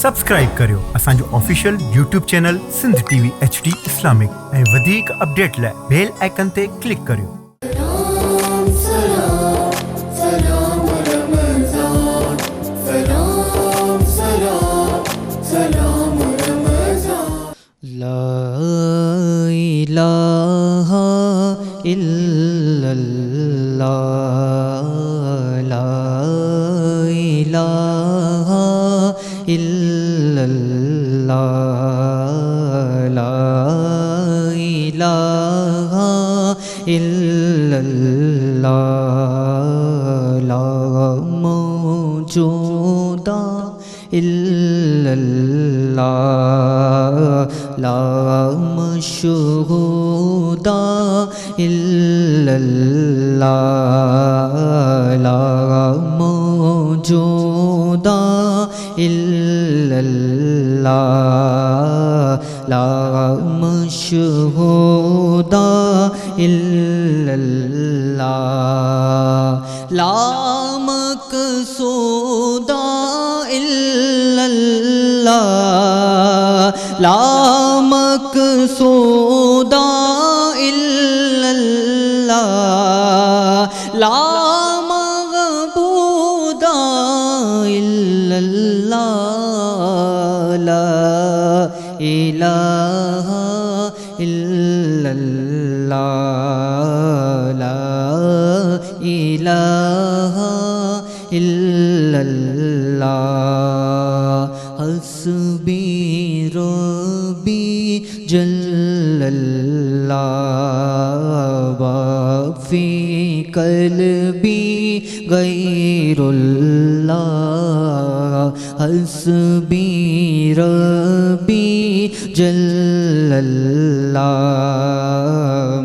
Subscribe करियो असांजो official YouTube channel Sindh TV HD Islamic ऐं वधीक अपडेट लाइ बेल आइकन ते क्लिक करियो। لا إله إلا الله لا إله إلا الله لا إله إلا الله لا موجود إلا الله لا مشهود إلا الله لا موجود إلا الله لا مشهود إلا الله لا مقصود إلا الله لا مقصود إلا الله لا معبود إلا الله لا إله إلا الله لا إله إلا الله حسبي ربي جل الله وفي قلبي غير الله حسبي ربي جل الله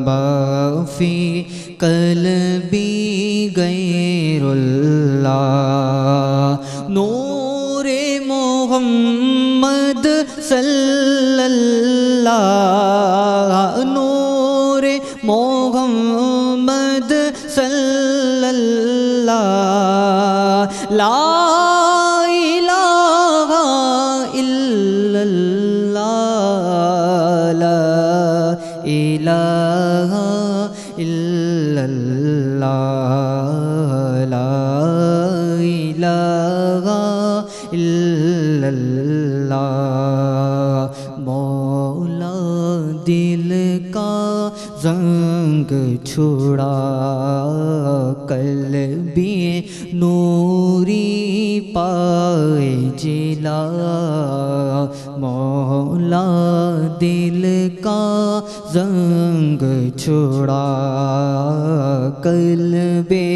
وفي قلبي غير الله نور محمد صلی اللہ نور محمد صلی اللہ لا الہ الا اللہ لا الہ الا اللہ لا الہ الا اللہ مولا دل کا زنگ چھڑا قلبی نوری پائے جلا مولا دل کا زنگ چھڑا قلبی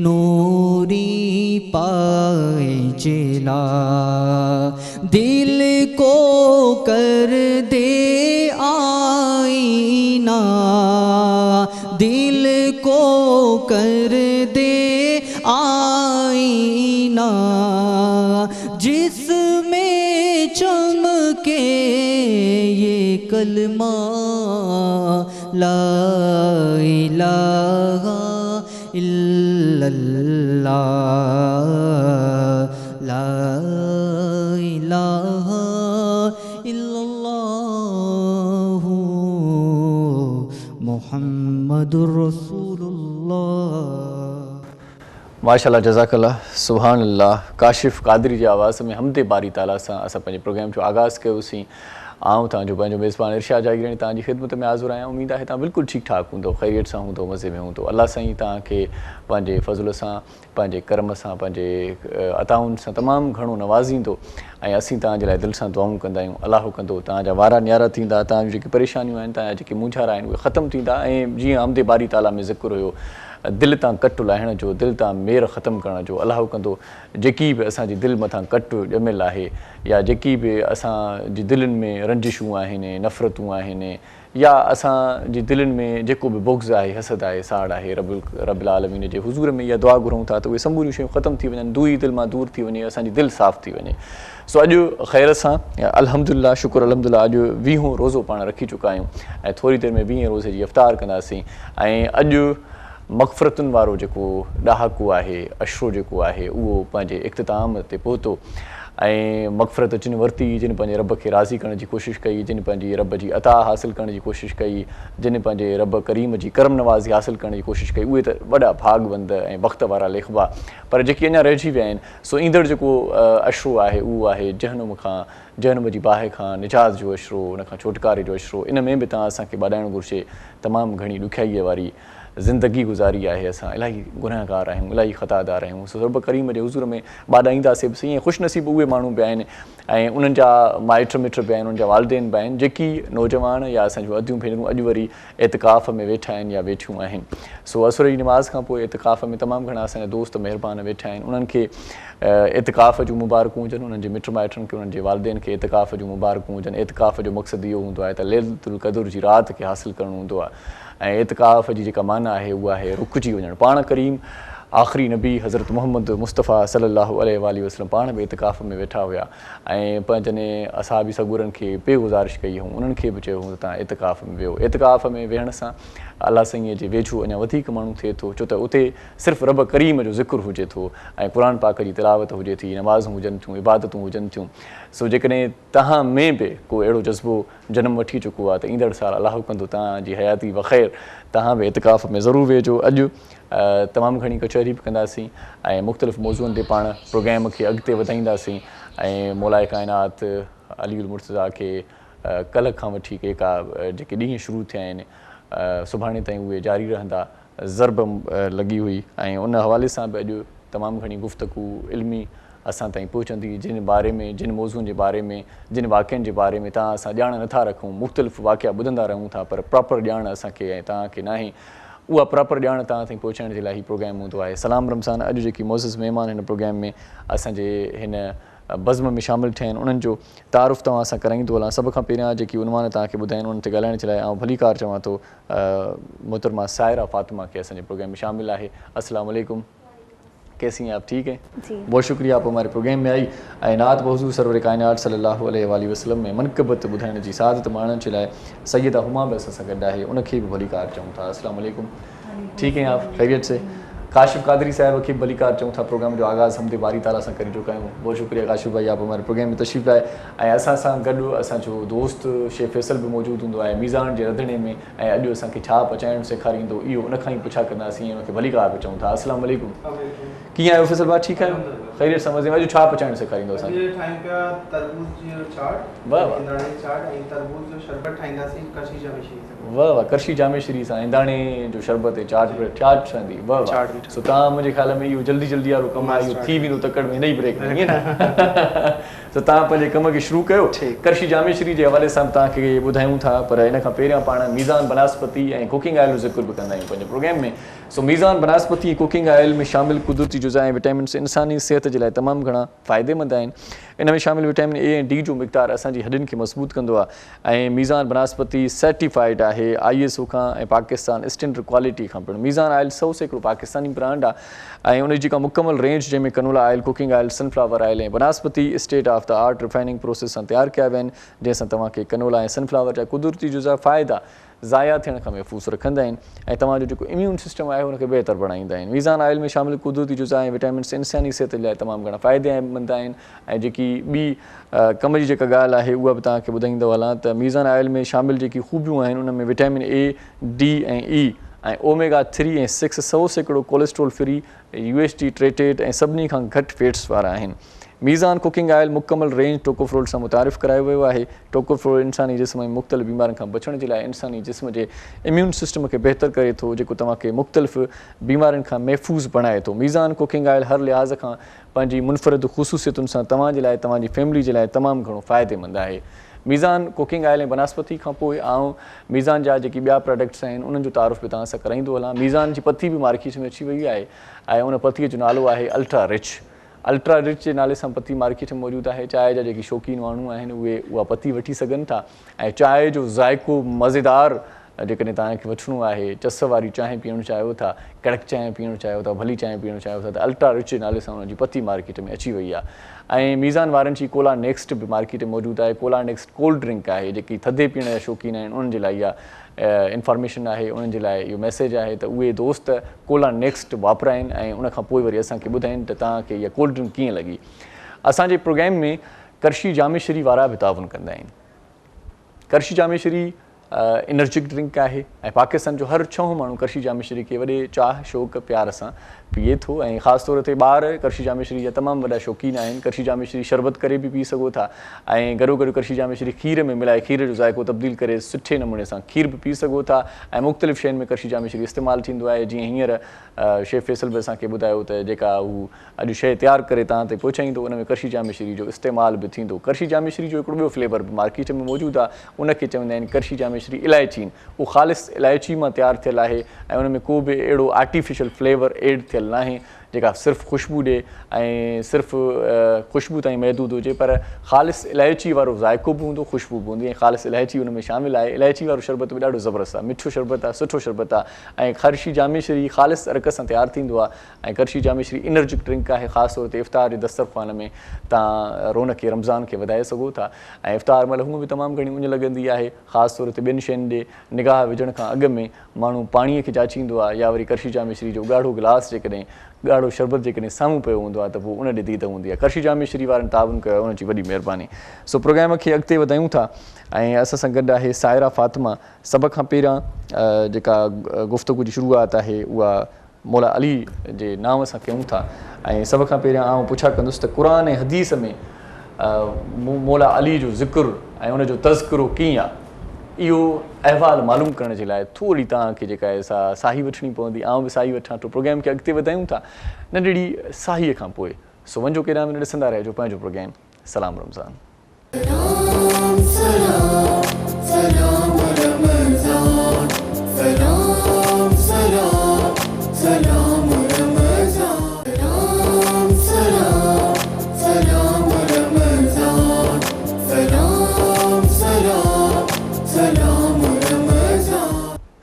نوری پائے جلا دل کو کر دے آئینہ دل کو کر دے آئینہ جس میں چمکے یہ کلمہ لا الہ الا اللہ لا الہ الا اللہ محمد رسول اللہ۔ ماشاءاللہ جزاک اللہ سبحان اللہ کاشف قادری جی آواز میں حمد باری تعالیٰ سے اسا پنجے پروگرام جو آغاز کیو سی آؤں تھا جو پنجو میزبان ارشاد جاگیرانی تاں جی خدمت میں حاضر آیا امید ہے تاں بالکل ٹھیک ٹھاک ہوں تو خیریت سے ہوں تو مزے میں ہوں تو اللہ سائیں تاں کے پنجے فضل سے پنجے کرم سے پنجے عطاؤن سے تمام گھنو نوازیں تو اسی تاں جے لائے دل سے دعاؤں کندا آहियूं اللہ کندو تاں جا وارا نیارا تھیندا تاں جو پریشانیوں آہن تاں جے موجھارا آہن ختم تھیندا جی حمد باری تعالیٰ میں ذکر ہوयो دل تاں کٹ لہण جو دل تاں میر ختم کرن جو اللہ کندو جيڪي به اسان جي دل مٿاں کٹ ڄمل آهي یا جيڪي به اسان جي دلن میں رنجشون آهن نفرتون آهن یا اسان جي دلن میں جيڪو به بغض آهي حسد آهي ساڙ آهي رب العالمین جي حضور میں یا دعا گھروں تھا تو وہ سموري شيون ختم ٿي وڃن دوئی دل ماں دور ٿي وڃي اسان جي دل صاف ٿي وڃي سو اॼ خیر سان الحمدللہ شکر الحمدللہ اॼ 20 روزو پاण رکھی چکا آहियूं ऐं थोरी देरि में 20 रोज़े जी इफ़्तार कंदासीं ऐं अॼु मग़फ़िरतुनि वारो जेको ॾहाको आहे अशरो जेको आहे उहो पंहिंजे इख़्तिताम ते पहुतो ऐं मग़फ़िरत जिन वरिती, जिन पंहिंजे रब खे राज़ी करण जी कोशिशि कई, जिन पंहिंजी रब जी अता हासिलु करण जी कोशिशि कई, जिन पंहिंजे रब करीम जी करम नवाज़ी हासिलु करण जी कोशिशि कई, उहे त वॾा भागवंद ऐं वक़्त वारा लेखबा। पर जेके अञा रहिजी विया आहिनि सो ईंदड़ जेको अशरो आहे उहो आहे जहनुम जी बाहि खां निजात जो अशरो, उनखां छुटकारे जो अशरो। इन में बि तव्हां असांखे ॿाॾाइणु घुरिजे। तमामु घणी ॾुखियाईअ वारी ज़िंदगी गुज़ारी आहे, असां इलाही गुनहगार आहियूं, इलाही ख़तादार आहियूं। सो रब करीम जे हुज़ूर में ॿाॾाईंदासीं बि ईअं ख़ुशनसीब उहे माण्हू बि आहिनि ऐं उन्हनि जा माइट मिट बि आहिनि, उन्हनि जा वालदेन बि आहिनि जेकी नौजवान या असांजूं अदियूं भेनरूं अॼु वरी एतिकाफ़ में वेठा आहिनि या वेठियूं आहिनि। सो असुर जी नमाज़ खां पोइ एतिकाफ़ में तमामु घणा असांजा दोस्त महिरबान वेठा आहिनि। उन्हनि खे एतिकाफ़ जूं मुबारकूं हुजनि, उन्हनि जे मिट माइटनि खे, उन्हनि जे वालदेन खे एतिकाफ़ जूं मुबारकूं हुजनि। एतिकाफ़ जो मक़सदु इहो हूंदो आहे त लैलतुल क़द्र जी राति खे हासिलु करणो हूंदो आहे ऐं एतिकाफ़ जी जेका माना आहे उहा आहे रुकिजी वञणु। पाण करीम आख़िरी नबी हज़रत मोहम्मद मुस्तफ़ा सल्लल्लाहु अलैहि वसल्लम पाण बि एतिकाफ़ में वेठा हुया ऐं पंहिंजनि असहाबी सगूरनि खे पे गुज़ारिश कई हुयूं, उन्हनि खे बि चयो हुओ त तव्हां एतिकाफ़ में वियो। एतिकाफ़ में वेहण सां अलाह साईं जे वेझो अञा वधीक माण्हू थिए थो, छो त उते सिर्फ़ु रब करीम जो ज़िक्र हुजे थो ऐं क़ुर पाक जी तिलावत हुजे थी, नमाज़ूं हुजनि थियूं, इबादतूं हुजनि थियूं। सो जेकॾहिं तव्हां में बि को अहिड़ो जज़्बो जनमु वठी चुको आहे त ईंदड़ साल अलाह कंदो तव्हांजी हयाती बख़ैर, तव्हां बि एतिकाफ़ में ज़रूरु वेहिजो। अॼु तमामु घणी कचहरी बि कंदासीं ऐं मुख़्तलिफ़ मौज़ूअनि ते पाण प्रोग्राम खे अॻिते वधाईंदासीं ऐं मौलाए काइनात अलीउल मुर्तज़ा खे कल्ह खां वठी का जेके ॾींहं शुरू थिया आहिनि सुभाणे ताईं उहे जारी रहंदा। ज़रब लॻी हुई ऐं उन हवाले सां बि अॼु तमामु घणी गुफ़्तगू इल्मी असां ताईं पहुचंदी, जिन बारे में, जिन मौज़ूअनि जे बारे में, जिन वाक़िअनि जे बारे में तव्हां असां ॼाण नथा रखूं। मुख़्तलिफ़ वाक़िआ ॿुधंदा रहूं था पर प्रॉपर ॼाण असांखे ऐं तव्हांखे नाहे। उहा प्रॉपर ॼाण तव्हां ताईं पहुचाइण जे लाइ हीउ प्रोग्राम हूंदो आहे। सलाम रमज़ान अॼु जेकी मोज़िज़ महिमान हिन प्रोग्राम में असांजे हिन बज़्म में शामिलु थिया आहिनि उन्हनि जो तारुफ़ तव्हां सां कराईंदो हलां। सभ खां पहिरियां जेकी उनवान तव्हांखे ॿुधाइनि उन ते ॻाल्हाइण जे लाइ आउं भलीकार चवां थो मोहतरमा सायरा फ़ातिमा खे असांजे प्रोग्राम में शामिलु आहे। अस्सलाम वालेकुम, कैसी हैं आप? ठीक है जी, बहुत शुक्रिया आप हमारे प्रोग्राम में आई ऐं नात मौज़ू सरवर कायनात सल्लल्लाहु अलैहि वसल्लम में मनक़बत ॿुधाइण जी सादत माणण जे लाइ सैयदा हुमा बि असां सां गॾु आहे, उनखे बि भलीकार चऊं था। अस्सलाम वालेकुम, ठीक हैं आप? खैरियत से? काशिफ कादरी साहब खे भलीकार चऊं था। प्रोग्राम जो आगाज़ हमदे बारी ताला सां करे चुका आहियूं। बहुत शुक्रिया काशिफ भाई, आप हमारे प्रोग्राम में तशरीफ़ लाए ऐं असां सां गॾु असांजो दोस्त शेख फैसल बि मौजूदु हूंदो आहे मीज़ान जे रंधिणे में ऐं अॼु असांखे छा पचाइणु सेखारींदो इहो उनखां ई पुछा कंदासीं ऐं उनखे भलीकार बि चऊं था। अस्सलाम वालेकुम, कीअं आहियो फैसल भाई? ठीकु आहियो? खैरियत सां मज़े में। अॼु छा पचाइणु सेखारींदो असांखे? वाह वाह, करशी जामेश्वरी सां हिंदाणे जो शरबत ऐं चाट ठहंदी। वाह वाह, सो तव्हां मुंहिंजे ख़्याल में इहो जल्दी जल्दी वारो कमु आहे, इहो थी वेंदो तकड़ में हिन ई ब्रेक में, ईअं न? त तव्हां पंहिंजे कम खे शुरू कयो। करशी जामेश्वरी जे हवाले सां तव्हांखे ॿुधायूं था, पर इन खां पहिरियां पाण मीज़ान बनास्पति ऐं कुकिंग ऑयल जो ज़िक्र बि कंदा आहियूं पंहिंजे प्रोग्राम में। सो मीज़ान बनास्पति ऐं कुकिंग ऑयल में शामिल कुदरती जुज़ा ऐं विटामिन्स इंसानी सिहत जे लाइ तमामु घणा फ़ाइदेमंद आहिनि। इन में शामिल विटामिन ए ऐं डी जो मिक़दार असांजी हॾियुनि खे मज़बूत कंदो आहे ऐं मीज़ान बनास्पति सर्टिफाइड आहे ISO खां ऐं पाकिस्तान स्टैंडर्ड क्वालिटी खां पिणु। मीज़ान ऑयल 100% पाकिस्तानी ब्रांड आहे ऐं उनजी जेका मुकमल रेंज जंहिंमें canola oil, cooking oil, sunflower oil ऐं vanaspati state of the art refining process सां तयारु कया विया आहिनि, जंहिंसां तव्हांखे कनोला ऐं सनफ्लावर जा कुदरती जुज़ा फ़ाइदा ज़ाया थियण खां महफ़ूज़ रखंदा आहिनि ऐं तव्हांजो जेको इम्यून सिस्टम आहे हुनखे बहितर बणाईंदा आहिनि। मीज़ान ऑयल में शामिल कुदरती जुज़ा ऐं विटामिन्स इंसानी सिहत जे लाइ तमामु घणा फ़ाइदेमंद आहिनि ऐं जेकी ॿी कम जी जेका ॻाल्हि आहे उहा बि तव्हांखे ॿुधाईंदो हलां त मीज़ान ऑयल में शामिल जेकी ख़ूबियूं आहिनि उन में विटामिन ए, डी ऐं ई ऐं ओमेगा 3 ऐं 6 100% कोलेस्ट्रोल फ्री, UHT ट्रेटेड ऐं सभिनी खां घटि फैट्स वारा आहिनि। मीज़ान कुकिंग ऑयल मुकमल रेंज टोकोफ्रोल सां मुतारिफ़ करायो वियो आहे। टोकोफ्रोल इंसानी जिस्म में मुख़्तलिफ़ बीमारियुनि खां बचण जे लाइ इंसानी जिस्म जे इम्यून सिस्टम खे बहितर करे थो, जेको तव्हांखे मुख़्तलिफ़ बीमारियुनि खां महफ़ूज़ बणाए थो। मीज़ान कुकिंग ऑयल हर लिहाज़ खां पंहिंजी मुनफ़रिद ख़ुसूसियतुनि सां तव्हांजे लाइ, तव्हांजी फैमिली जे लाइ तमामु घणो फ़ाइदेमंद आहे। मीज़ान कुकिंग ऑयल ऐं बनास्पति खां पोइ आउं मीज़ान जा जेके ॿिया प्रोडक्ट्स आहिनि उन्हनि जो तारुफ़ बि तव्हां सां कराईंदो हलां। मीज़ान जी पती बि मार्केट में अची वई आहे ऐं उन पतीअ जो नालो आहे अल्ट्रा रिच। अल्ट्रा रिच जे नाले सां पती मार्केट में मौजूदु आहे। चांहि जा जेके शौक़ीन माण्हू आहिनि उहे उहा पती वठी सघनि था ऐं चांहि जो ज़ाइक़ो मज़ेदार जेकॾहिं तव्हांखे वठिणो आहे, चस वारी चांहि पीअणु चाहियो था, कड़क चांहि पीअणु चाहियो था, भली चांहि पीअणु चाहियो था त अल्ट्रा रिच जे नाले सां हुनजी पती मार्केट में अची वई आहे। ऐं मीज़ान वारनि जी कोला नेक्स्ट बि मार्केट में मौजूदु आहे। कोला नेक्स्ट कोल्ड ड्रिंक आहे, जेकी थधे पीअण जा शौक़ीन आहिनि उन्हनि जे लाइ इहा इंफॉर्मेशन आहे, उन्हनि जे लाइ इहो मैसेज आहे त उहे दोस्त कोला नेक्स्ट वापराइनि ऐं उनखां पोइ वरी असांखे ॿुधाइनि त तव्हांखे इहा कोल्ड ड्रिंक कीअं लॻी। असांजे प्रोग्राम में करशी जामेश्वरी वारा बि ताउन कंदा आहिनि। करशी जामेश्वरी एनर्जिक ड्रिंक आहे ऐं पाकिस्तान जो हर छहों माण्हू करशी जामेश्वरी खे वॾे चाह शौक़ प्यार सां पीए थो ऐं ख़ासि तौर ते ॿार करशी जामेश्वरी जा तमामु वॾा शौक़ीन आहिनि। करशी जामेश्वरी शरबत करे बि पी सघो था ऐं गॾो गॾु करशी जामेश्वरी खीर में मिलाए खीर जो ज़ाइक़ो तब्दील करे सुठे नमूने सां खीर बि पी सघो था ऐं मुख़्तलिफ़ शयुनि में करशी जामेश्वरी इस्तेमालु थींदो आहे। जीअं हींअर शेफ़ फैसल बि असांखे ॿुधायो त जेका हू अॼु शइ तयारु करे तव्हां ते पहुचाईंदो उन में करशी जामेश्वरी जो इस्तेमालु बि थींदो। करशी जामेश्वरी जो हिकिड़ो ॿियो फ्लेवर बि मार्केट में मौजूदु आहे, उनखे चवंदा आहिनि करशी जामेश्वरी इलायची। उहो ख़ालिस इलायची मां तयारु थियल आहे ऐं उन में को बि अहिड़ो आर्टिफिशियल फ्लेवर एड थियल नाहे जेका सिर्फ़ु ख़ुशबू ॾिए ऐं सिर्फ़ु ख़ुशबू ताईं महदूदु हुजे, पर ख़ालिस इलायची वारो ज़ाइक़ो बि हूंदो, ख़ुशबू बि हूंदी ऐं ख़ालिस इलायची उन में शामिलु आहे। इलायची वारो शरबत बि ॾाढो ज़बरदस्त आहे, मिठो शरबत आहे, सुठो शरबत आहे ऐं करशी जामेश्वरी ख़ालिस अरक सां तयारु थींदो आहे ऐं करशी जामेश्वरी एनर्जिक ड्रिंक आहे। ख़ासि तौर ते इफ़्तार जे दस्तरख़्वान में तव्हां रौनक रमज़ान खे वधाए सघो था ऐं इफ़्तार महिल हूअं बि तमामु घणी उञ लॻंदी आहे। ख़ासि तौर ते ॿियनि शयुनि ॾे निगाह विझण खां अॻु में माण्हू पाणीअ खे जाचींदो आहे या वरी करशी जामेश्वरी जो ॻाढ़ो गिलास जेकॾहिं ॻाढ़ो शरबत जेकॾहिं साम्हूं पियो हूंदो आहे त पोइ उन ॾे दीद हूंदी आहे। करशी जामेश्वरी वारनि ताउन कयो आहे, उनजी वॾी महिरबानी। सो प्रोग्राम खे अॻिते वधायूं था ऐं असां सां गॾु आहे सायरा फ़ातिमा। सभ खां पहिरियां जेका गुफ़्तगू जी शुरूआत आहे उहा मौला अली जे नाम सां कयूं था ऐं सभ खां पहिरियां आउं पुछा कंदुसि त क़ुरान ऐं हदीस में मौला अली जो ज़िक्र ऐं उनजो तज़किरो कीअं आहे, इहो अहवाल मालूम करण जे लाइ थोरी तव्हांखे जेका आहे सा साही वठणी पवंदी। आउं बि साही वठां थो। प्रोग्राम खे अॻिते वधायूं था नंढड़ी साहीअ खां पोइ। सो वञो केॾा मिनट ॾिसंदा रहिजो पंहिंजो प्रोग्राम सलाम रमज़ान।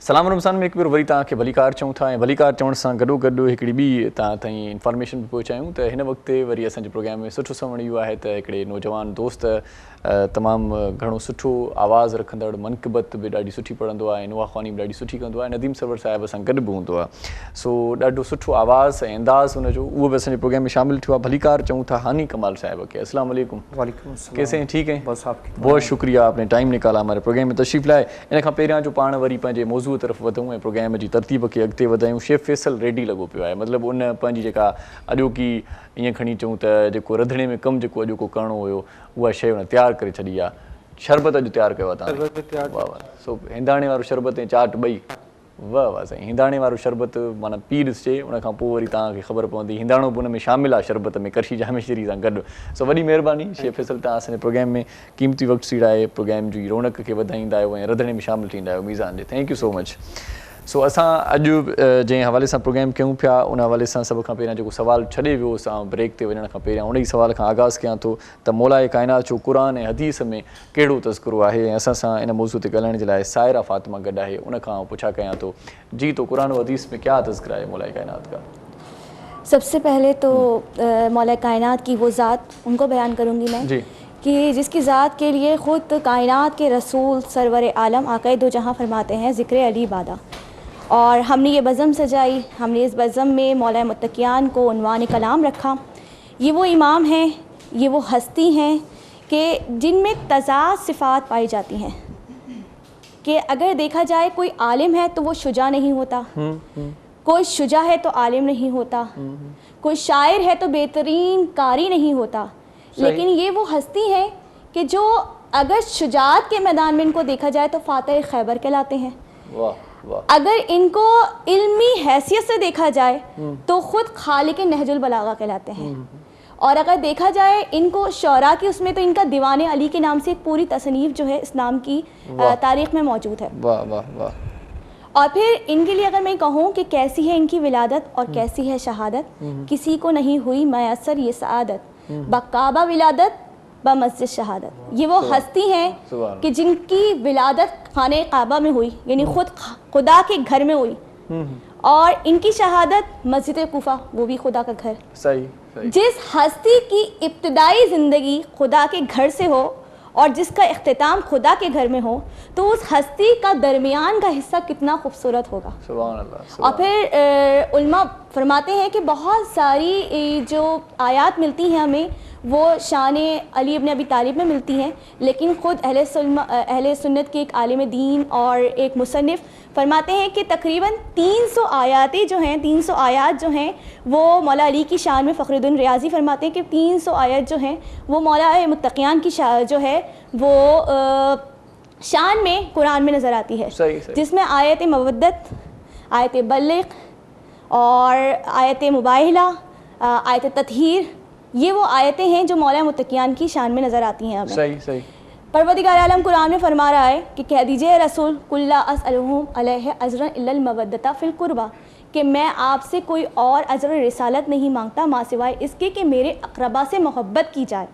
सलाम रमज़ान में हिकु भेरो वरी तव्हांखे भलीकार चऊं था ऐं भलीकार चवण सां गॾो गॾु हिकिड़ी ॿी तव्हां ताईं इंफॉर्मेशन बि पहुचायूं त हिन वक़्तु वरी असांजे प्रोग्राम में सुठो सवण इहो आहे त हिकिड़े नौजवान दोस्त तमामु घणो सुठो आवाज़ु रखंदड़, मनक़बत बि ॾाढी सुठी पढ़ंदो आहे, नुआ ख़्वानी बि ॾाढी सुठी कंदो आहे, नदीम सरवर साहिब सां गॾु बि हूंदो आहे। सो ॾाढो सुठो आवाज़ु ऐं अंदाज़ हुनजो उहो बि असांजे प्रोग्राम में शामिलु थियो आहे। भलीकार चऊं था हानी कमाल साहिब खे। अस्सलाम वालेकुम। वालेकुम अस्सलाम। कैसे हैं? ठीक हैं? बस आपकी बहुत शुक्रिया, आपने टाइम निकाला हमारे प्रोग्राम में तशरीफ़ लाए। इन खां पहिरियां जो पाण वरी पंहिंजे मौज़ूअ तरफ़ वधूं ऐं प्रोग्राम जी तरतीब खे अॻिते वधायूं। शेफ़ फैसल रेडी लॻो पियो आहे, मतिलबु उन पंहिंजी जेका अॼोकी ईअं खणी चऊं त जेको रंधिणे में कमु जेको अॼोको करिणो हुयो उहा शइ उन तयारु करे छॾी आहे। शरबत अॼु तयारु कयो आहे तव्हां? वाह वाह। सो हिंदाणे वारो शरबत ऐं चाट ॿई? वाह वाह साईं। हिंदाणे वारो शरबत माना पी ॾिसिजे, उनखां पोइ वरी तव्हांखे ख़बर पवंदी हिंदाणो बि उन में शामिलु आहे शरबत में करशी जामेश्वरी सां गॾु। सो वॾी महिरबानी शेफ़ फैसल, तव्हां असांजे प्रोग्राम में क़ीमती वक़्तु सीड़ाए प्रोग्राम जी रौनक खे वधाईंदा आहियो ऐं रंधिणे में शामिलु थींदा आहियो मीज़ान जे। Thank you so much. So असां अॼु जंहिं हवाले सां प्रोग्राम कयूं पिया उन हवाले सां सभ खां पहिरियां जेको सुवालु छॾे वियो असां ब्रेक ते वञण खां पहिरियां उन ई सुवाल खां आगाज़ कयां थो त मौलाए काइनात जो क़ुरान ऐं हदीस में कहिड़ो तज़किरो आहे ऐं असां सां इन मौज़ूअ ते ॻाल्हाइण जे लाइ सायरा फ़ातिमा गॾु आहे। उनखां पुछा कयां थो जी तो क़ुरान और हदीस में क्या तज़किरा है मौलाए काइनात का? सबसे पहले तो मौला कायनात की वो ज़ात उनको बयान करूँगी मैं जी कि जिसकी ज़ात के लिए ख़ुद कायनात के रसूल सरवर आलम आक़ाए दो जहाँ फरमाते हैं ज़िक्र अली बादा। और हमने ये बज़म सजाई, हमने इस बज़म में मौला मुत्तक़ियान को उन्वान कलाम रखा। ये वो इमाम हैं, ये वो हस्ती हैं कि जिनमें तज़ाद सिफ़ात पाई जाती हैं कि अगर देखा जाए कोई आलिम है तो वो शुजा नहीं होता, कोई शुजा है तो आलिम नहीं होता, कोई शायर है तो बेहतरीन कारी नहीं होता, लेकिन ये वो हस्ती है कि जो अगर शुजात के मैदान में इनको देखा जाए तो फातिह खैबर कहलाते हैं। वाह वाह। अगर इनको इल्मी हैसियत से देखा जाए तो ख़ुद खालिक नहजुल बलागा कहलाते हैं। और अगर देखा जाए इनको शौरा की उसमें तो इनका दीवाने अली के नाम से एक पूरी तसनीफ़ जो है इस्लाम की तारीख़ में मौजूद है। वाह वाह वाह। और फिर इनके लिए अगर मैं कहूँ कि कैसी है इनकी विलादत और कैसी है शहादत, किसी को नहीं हुई मैसर ये सआदत, बकाबा विलादत ब मस्जिद शहादत। ये वो हस्ती हैं कि जिनकी विलादत खाने काबा में हुई, यानी खुद खुदा के घर में हुई, और इनकी शहादत मस्जिद कूफा, वो भी खुदा का घर। सही सही। जिस हस्ती की इब्तिदाई ज़िंदगी खुदा के घर से हो और जिसका इख्तिताम खुदा के घर में हो, तो उस हस्ती का दरमियान का हिस्सा कितना खूबसूरत होगा। सुभान अल्लाह। और फिर उल्मा फरमाते हैं कि बहुत सारी जो आयात मिलती हैं हमें وہ شان علی ابن ابی طالب میں ملتی ہیں، لیکن خود اہل سنت کے ایک عالم دین اور ایک مصنف فرماتے ہیں کہ تقریباً 300 آیات جو ہیں وہ مولا علی کی شان میں، فخر الدین ریاضی فرماتے ہیں کہ 300 آیات جو ہیں وہ مولا متقیان کی جو ہے وہ شان میں قرآن میں نظر آتی ہے، جس میں آیت مودت، آیت بلغ اور آیت مباہلہ، آیت تطہیر، یہ وہ آیتیں ہیں جو مولا متقیان کی شان میں نظر آتی ہیں ہمیں۔ صحیح پروردگار عالم قرآن میں فرما رہا ہے کہ کہہ دیجئے رسول قل لا اسألہم علیہ اجرا الا المودۃ فی القربہ، کہ میں آپ سے کوئی اور اجر رسالت نہیں مانگتا ماں سوائے اس کے کہ میرے اقربا سے محبت کی جائے۔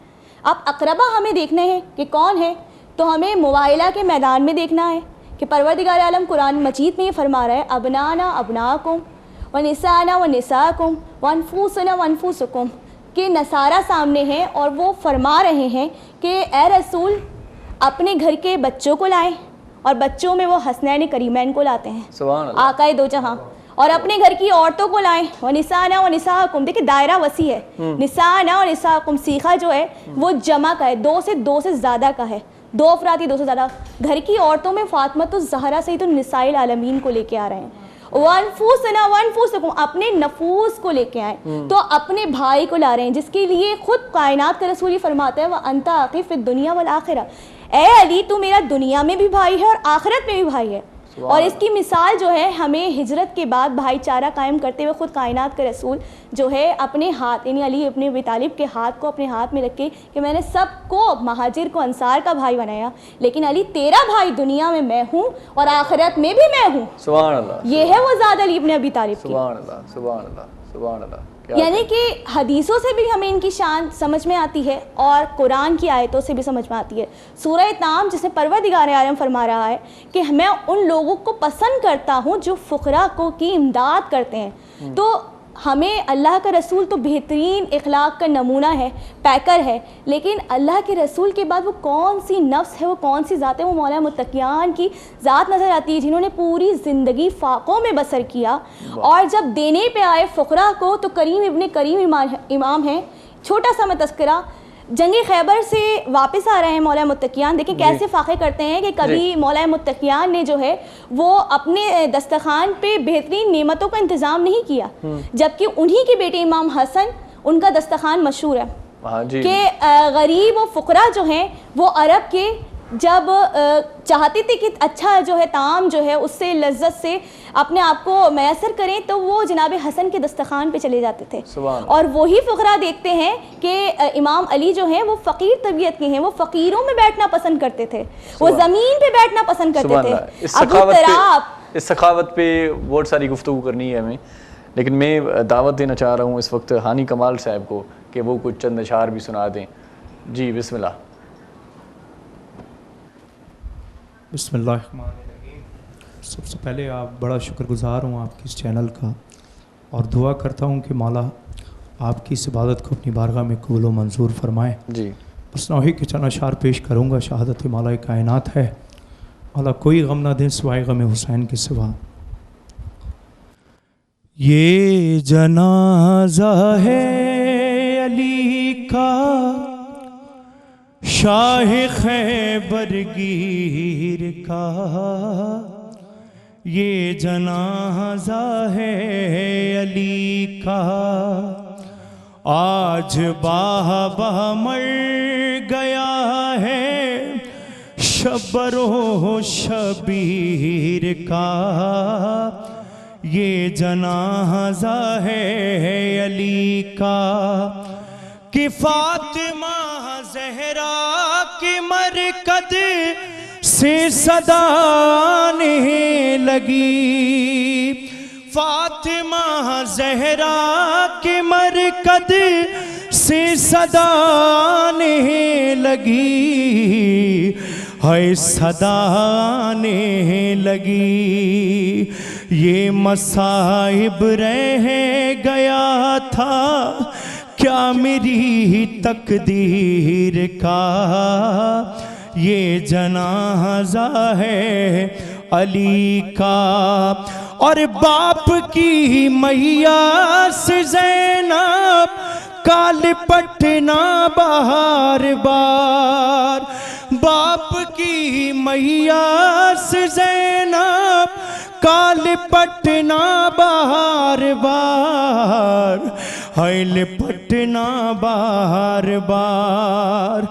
اب اقربا ہمیں دیکھنے ہیں کہ کون ہے، تو ہمیں مباہلہ کے میدان میں دیکھنا ہے کہ پروردگار عالم قرآن مجید میں یہ فرما رہا ہے ابنانا ابناکم ونسانا ونساکم وانفسنا وانفسکم، کہ نصارہ سامنے ہیں اور وہ فرما رہے ہیں کہ اے رسول اپنے گھر کے بچوں کو لائیں، اور بچوں میں وہ حسنین کریمین کو لاتے ہیں، سبحان اللہ، آقائے دو جہاں، اور اپنے گھر کی عورتوں کو لائیں، وَنِسَاءَنَا وَنِسَاءَكُمْ، دیکھیں دائرہ وسیع ہے، نساءنا وَنِسَاءَكُمْ سیخہ جو ہے وہ جمع کا ہے، دو سے زیادہ کا ہے، 2 افراد یا 2 سے زیادہ، گھر کی عورتوں میں فاطمۃ الزہرا سید النساء العالمین کو لے کے آ رہے ہیں، وَأَنفُسَنَا وَأَنفُسَكُمْ اپنے نفوس کو لے کے آئیں، تو اپنے بھائی کو لا رہے ہیں، جس کے لیے خود کائنات کا رسول ہی فرماتا ہے وَأَنْتَ أَخِي فِي الدُّنْيَا وَالْآخِرَةِ، اے علی تو میرا دنیا میں بھی بھائی ہے اور آخرت میں بھی بھائی ہے۔ اور اس کی مثال جو ہے ہمیں ہجرت کے بعد بھائی چارہ قائم کرتے ہوئے خود کائنات کا رسول جو ہے اپنے ہاتھ، یعنی علی ابن ابی طالب کے ہاتھ کو اپنے ہاتھ میں رکھ کے کہ میں نے سب کو مہاجر کو انصار کا بھائی بنایا، لیکن علی تیرا بھائی دنیا میں میں ہوں اور آخرت میں بھی میں ہوں۔ سبحان اللہ، یہ ہے وہ ذات علی ابن ابی طالب کی۔ سبحان اللہ، سبحان اللہ، سبحان اللہ۔ یعنی کہ حدیثوں سے بھی ہمیں ان کی شان سمجھ میں آتی ہے اور قرآن کی آیتوں سے بھی سمجھ میں آتی ہے۔ سورہ طام جسے پروردگار عالم فرما رہا ہے کہ میں ان لوگوں کو پسند کرتا ہوں جو فقراء کو کی امداد کرتے ہیں، تو ہمیں اللہ کا رسول تو بہترین اخلاق کا نمونہ ہے، پیکر ہے، لیکن اللہ کے رسول کے بعد وہ کون سی نفس ہے، وہ کون سی ذات ہے، وہ مولا متقیان کی ذات نظر آتی ہے جنہوں نے پوری زندگی فاقوں میں بسر کیا، اور جب دینے پہ آئے فقراء کو تو کریم ابن کریم امام ہیں۔ چھوٹا سا میں تذکرہ، جنگ خیبر سے واپس آ رہے ہیں مولا متقیان، دیکھیں کیسے فاقے کرتے ہیں کہ کبھی مولا متقیان نے جو ہے وہ اپنے دسترخوان پہ بہترین نعمتوں کا انتظام نہیں کیا، جبکہ انہی کے بیٹے امام حسن ان کا دسترخوان مشہور ہے کہ غریب و فقراء جو ہیں وہ عرب کے جب چاہتے تھے کہ اچھا جو ہے طعام جو ہے اس سے لذت سے اپنے آپ کو میسر کریں تو وہ جناب حسن کے دسترخوان پہ چلے جاتے تھے، اور وہی فقراء دیکھتے ہیں کہ امام علی جو ہیں وہ فقیر طبیعت کے ہیں، وہ فقیروں میں بیٹھنا پسند کرتے تھے، وہ زمین پہ بیٹھنا پسند کرتے تھے۔ اس سخاوت پہ بہت ساری گفتگو کرنی ہے ہمیں، لیکن میں دعوت دینا چاہ رہا ہوں اس وقت ہانی کمال صاحب کو کہ وہ کچھ چند اشعار بھی سنا دیں۔ جی بسم اللہ۔ بسم اللہ الرحمن الرحیم۔ سب سے پہلے آپ بڑا شکر گزار ہوں آپ کی اس چینل کا، اور دعا کرتا ہوں کہ مولا آپ کی اس عبادت کو اپنی بارگاہ میں قبول و منظور فرمائے۔ جی بس نوحی کے چند اشعار پیش کروں گا، شہادت مولا کائنات ہے، مولا کوئی غم نہ دیں سوائے غم حسین کے سوا۔ یہ جنازہ ہے علی کا شاہ خیبر گیر کا، یہ جنازہ ہے علی کا، آج بابا مر گیا ہے شبر و شبیر کا، یہ جنازہ ہے علی کا، کہ فاطمہ زہرا کی مرکد سے صدا آنے لگی، فاطمہ زہرا کی مرکد سے صدا آنے لگی، ہے صدا آنے لگی، یہ مصائب رہ گیا تھا کیا میری تقدیر کا، یہ جنازہ ہے علی کا، اور باپ کی میاں سے زینب کال پٹنا بار بار باپ کی میاں سے زینب کال پٹنا بار بار حیل پٹنا بار بار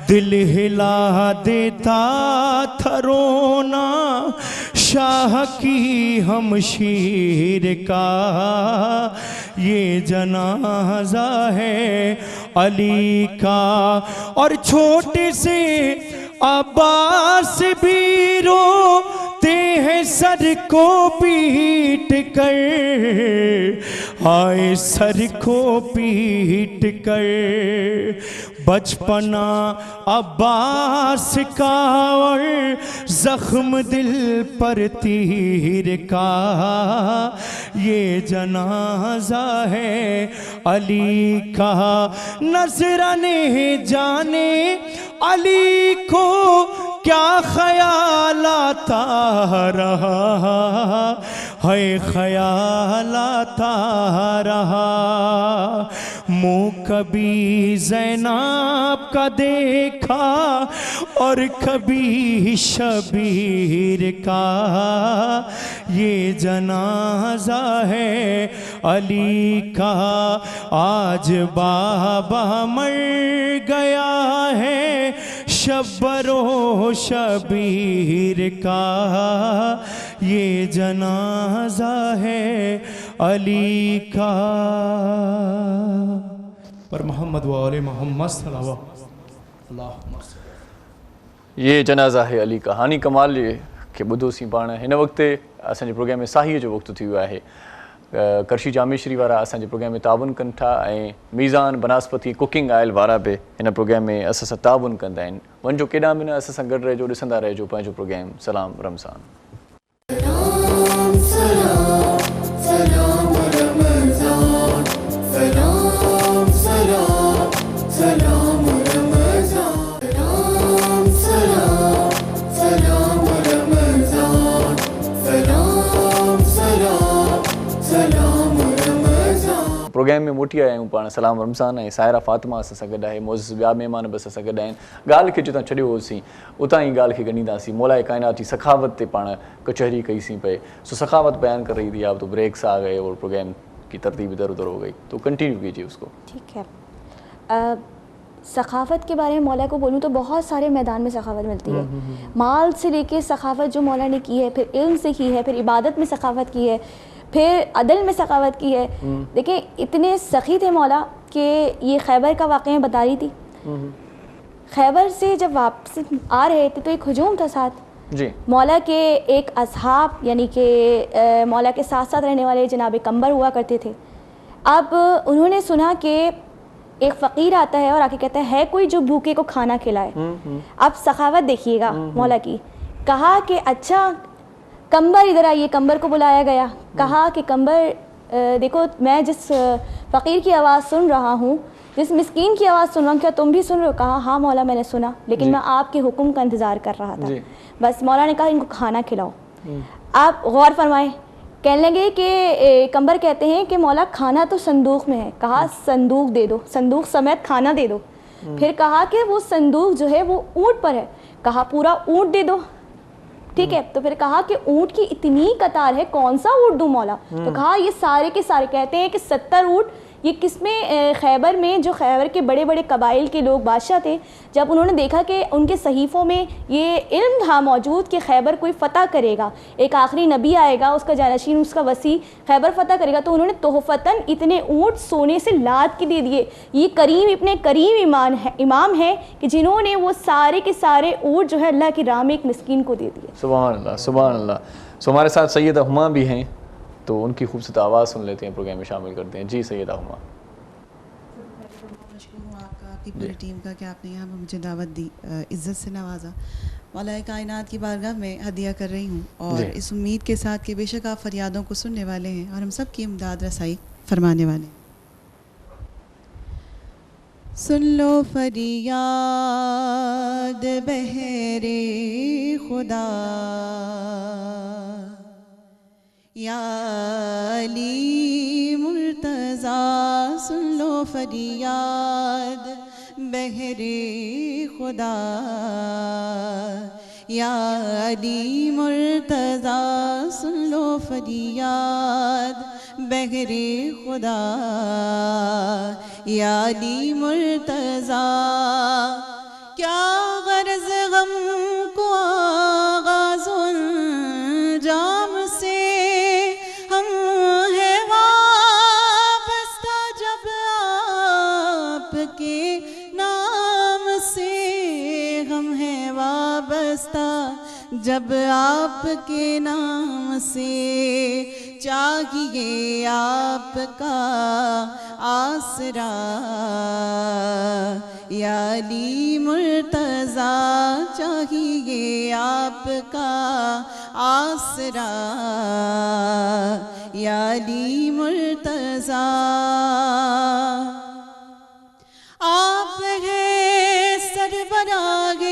دل ہلا دیتا تھا رونا شاہ کی ہمشیر کا یہ جنازہ ہے علی کا اور چھوٹے سے عباس بھی روتے ہیں سر کو پیٹ کر آئے سر کو پیٹ کر بچپنا عباس کا اور زخم دل پر تیر کا یہ جنازہ ہے علی کا نظرانے جانے علی کو کیا خیال آتا رہا ہے خیال آتا رہا منہ کبھی زینب کا دیکھا اور کبھی شبیر کا یہ جنازہ ہے علی کا آج بابا مر گیا ہے شبر و شبیر کا یہ جنازہ ہے علی کا پر محمد و آل محمد صلوات اللہ یہ جنازہ ہے علی کا ہانی کمال یہ کہ بدھو سی پاण हिन वक़्तु असांजे प्रोग्राम में साहीअ जो वक़्तु थी वियो आहे करशी जामेश्वरी वारा असांजे प्रोग्राम में ताबुन कनि था ऐं मीज़ान बनास्पति कुकिंग ऑयल वारा बि हिन प्रोग्राम में असां सां ताबुन कंदा आहिनि वञिजो केॾांहुं बि न असां सां गॾु रहिजो ॾिसंदा रहिजो पंहिंजो प्रोग्राम सलाम रमज़ान प्रोग्राम में मोटी आया आहियूं पाण सलाम रमज़ान ऐं सायरा फ़ातिमा असां सां गॾु आहे मोज़िज़ ॿिया महिमान बि असां सां गॾु आहिनि ॻाल्हि खे जितां छॾियो होसीं उतां ई ॻाल्हि खे ॻंढींदासीं मौलाए कायनात जी सखावत ते पाण कचहरी कईसीं पए सो सखावत बयान कर रही थी आप तो ब्रेक से आ गए और प्रोग्राम की तरतीब इधर उधर हो गई तो कंटिन्यू कीजिए उसको ठीक है सखावत के बारे में मौला को बोलूँ तो बहुत सारे मैदान में सखावत मिलती है माल से लेके सखावत जो मौला ने की है फिर इल्म से की है फिर इबादत में सखावत की है फिर अदल में सखावत की है देखिए इतने सखी थे मौला कि ये खैबर का वाक़या बता रही थी खैबर से जब वापस आ रहे थे तो एक हजूम था साथ जी मौला के एक असहाब यानी कि मौला के साथ साथ रहने वाले जनाब कंबर हुआ करते थे अब उन्होंने सुना कि एक फ़कीर आता है और आके कहता है कोई जो भूखे को खाना खिलाए अब सखावत देखिएगा मौला की कहा कि अच्छा कंबर इधर आइए कंबर को बुलाया गया कहा कि कंबर देखो मैं जिस फ़कीर की आवाज़ सुन रहा हूँ जिस मिस्कीन की आवाज़ सुन रहा हूँ क्या तुम भी सुन रहे हो कहा हाँ मौला मैंने सुना लेकिन मैं आपके हुक्म का इंतज़ार कर रहा था बस मौला ने कहा इनको खाना खिलाओ आप गौर फरमाएं कहने लगे कि कंबर कहते हैं कि मौला खाना तो संदूक में है कहा संदूक दे दो संदूक समेत खाना दे दो फिर कहा कि वो संदूक जो है वो ऊँट पर है कहा पूरा ऊँट दे दो ठीक है तो फिर कहा कि ऊँट की इतनी कतार है कौन सा ऊँट दूँ मौला तो कहा ये सारे के सारे कहते हैं कि 70 ऊँट ये किसमें खैबर में जो खैबर के बड़े बड़े कबाइल के लोग बादशाह थे जब उन्होंने देखा कि उनके सहीफ़ों में ये इल्म था मौजूद कि खैबर कोई फ़तह करेगा एक आखिरी नबी आएगा उसका जानशीन उसका वसी खैबर फ़तह करेगा तो उन्होंने तोहफ़तन इतने ऊँट सोने से लाद के दे दिए ये करीम इतने करीम इमाम है कि जिन्होंने वो सारे के सारे ऊँट जो है अल्लाह की राह में एक मिस्कीन को दे दिए सुभान अल्लाह सुभान अल्लाह सो हमारे साथ सैयदा हुमा भी हैं तो उनकी खूबसूरत आवाज़ सुन लेते हैं प्रोग्राम में शामिल करते हैं जी सैयदा हुमा आपका आपकी पूरी टीम का कि आपने यहाँ पर मुझे दावत दी इज़्ज़त से नवाजा मौलाए कायनात की बारगाह में हदिया कर रही हूँ और इस उम्मीद के साथ कि बेशक आप फरियादों को सुनने वाले हैं और हम सब की इमदाद रसाई फरमाने वाले हैं सुन लो फरियाद बहरे खुदा या अली मुर्तज़ा سن لو فریاد بہر خدا یا علی مرتضیٰ سن لو فریاد بہر خدا یا علی مرتضیٰ کیا غرض غم کو آغاز انجام سے ہم ہے وابستہ جب آپ کے نام سے ہم ہے وابستہ جب آپ کے نام سے چاہیے آپ کا آسرا یا علی مرتضیٰ چاہیے آپ کا آسرا یا علی مرتضیٰ آپ ہیں سربراہ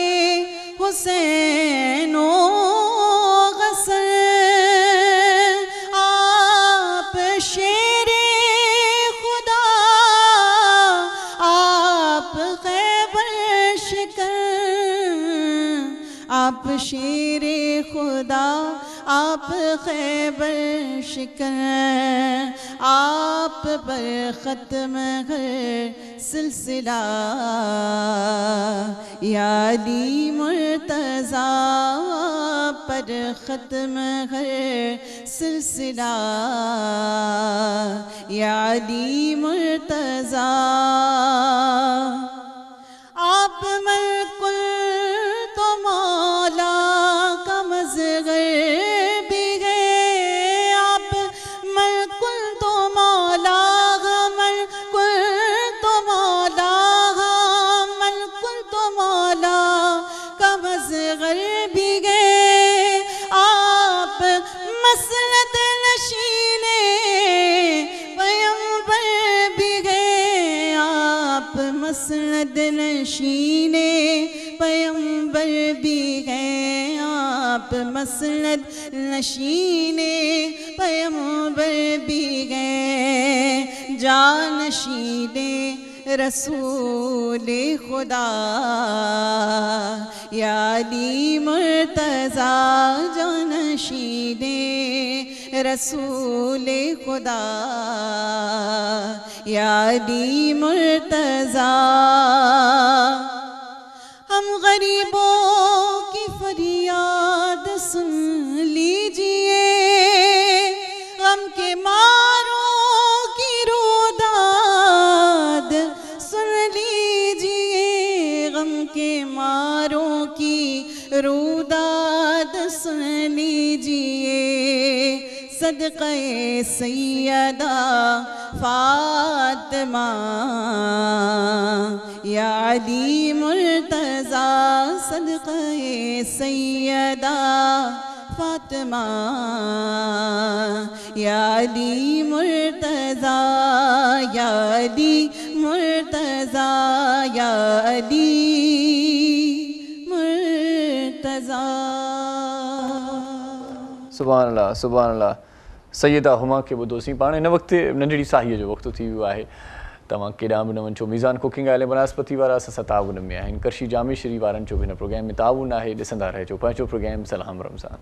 حسین و غسل آپ شیر خدا آپ خیبر شکن آپ شیر خدا آپ خیبر شکن آپ پر ختم ہے سلسلہ یا علی مرتضیٰ پر ختم ہے سلسلہ یا علی مرتضیٰ آپ ملک تو مولا کا مظہر بھی ہے آپ ملک تو مولا ملک تو مولا ملک تو مولا کا مظہر بھی ہے آپ مسند نشین پیغمبر بھی ہے آپ مسند نشین پیغمبر بھی ہیں آپ مسند نشین پیغمبر بھی ہیں جانشین رسول خدا یا علی مرتضیٰ جانشین رسول خدا یا علی مرتضیٰ ہم غریبوں کی فریاد سن لیجئے غم کے ماروں کی روداد سن لیجئے غم کے ماروں کی روداد سن لیجئے صدقہ سیدہ فاطمہ یا علی مرتضیٰ صدقہ سیدہ فاطمہ یا علی مرتضیٰ یا علی مرتضیٰ یا علی مرتضیٰ سبحان اللہ سبحان اللہ سیدہ ہما کے ॿुधोसीं पाण हिन वक़्तु नंढड़ी साहीअ जो वक़्तु थी वियो आहे तव्हां केॾांहुं बि न वञो मीज़ान कुकिंग आयल बनस्पति वारा असां सां ताउन में आहिनि करशी जामी श्री वारनि जो बि हिन प्रोग्राम में ताउन आहे ॾिसंदा रहिजो पंहिंजो प्रोग्राम सलाम रमज़ान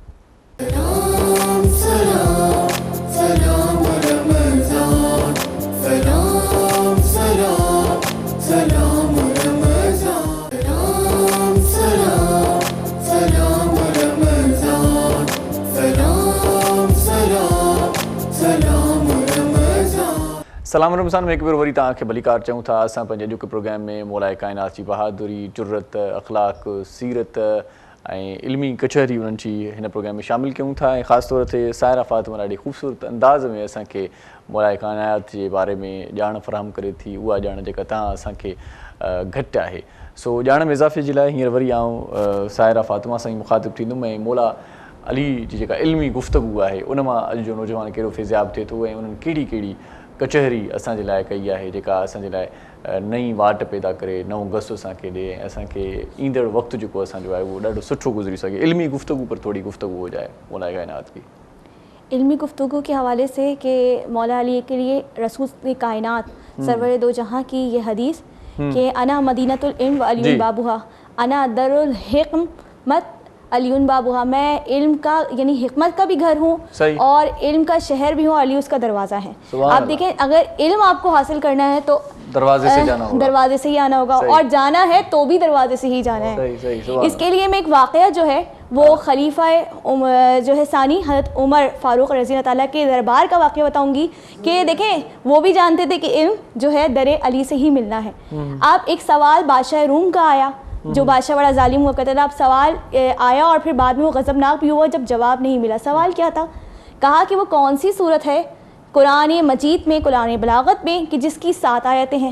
सलाम रमज़ान में एक बार वरी तव्हांखे भलीकार चऊं था असां पंहिंजे अॼोके प्रोग्राम में मौलाए काइनात जी बहादुरी जुर्रत अख़लाक सीरत ऐं इल्मी कचहरी उन्हनि जी हिन प्रोग्राम में शामिल कयूं था ऐं ख़ासि तौर ते सायरा फ़ातिमा ॾाढी ख़ूबसूरत अंदाज़ में असांखे मौलाए काइनात जे बारे में ॼाण फ़राहम करे थी उहा ॼाण जेका तव्हां असांखे घटि आहे सो ॼाण में इज़ाफ़े जे लाइ हींअर वरी आउं सायरा फ़ातिमा सां ई मुख़ातिब थींदुमि ऐं मौला अली जी जेका इल्मी गुफ़्तगू आहे उन मां अॼु जो नौजवान कहिड़ो फ़ैज़ियाब थिए थो ऐं उन्हनि कहिड़ी कहिड़ी कचहरी असांजे लाइ कई आहे जेका असांजे लाइ नई वाट पैदा करे नओं गस असांखे ॾिए ऐं असांखे ईंदड़ वक़्तु जेको असांजो आहे उहो ॾाढो सुठो गुज़री सघे इल्मी गुफ़्तगू पर थोरी गुफ़्तगू हो जाए मौलाए काइनात की علمی گفتگو کے حوالے سے کہ مولا علی کے لیے رسول کائنات سرور دو جہاں کی یہ حدیث کہ انا مدینۃ العلم و علی بابوہا، انا در الحکمت علی بابوہا، میں علم کا یعنی حکمت کا بھی گھر ہوں اور علم کا شہر بھی ہوں، علی اس کا دروازہ ہے. آپ دیکھیں اگر علم آپ کو حاصل کرنا ہے تو دروازے سے جانا ہوگا، دروازے سے ہی آنا ہوگا، اور جانا ہے تو بھی دروازے سے ہی جانا ہے. اس کے لیے میں ایک واقعہ جو ہے وہ خلیفہ جو ہے ثانی حضرت عمر فاروق رضی اللہ تعالیٰ کے دربار کا واقعہ بتاؤں گی کہ دیکھیں وہ بھی جانتے تھے کہ علم جو ہے در علی سے ہی ملنا ہے. آپ ایک سوال بادشاہ روم کا آیا، جو بادشاہ بڑا ظالم ہوا کرتا تھا، اب سوال آیا اور پھر بعد میں وہ غضبناک بھی ہوا جب جواب نہیں ملا. سوال کیا تھا؟ کہا کہ وہ کون سی صورت ہے قرآن مجید میں، قرآن بلاغت میں کہ جس کی 7 آیتیں ہیں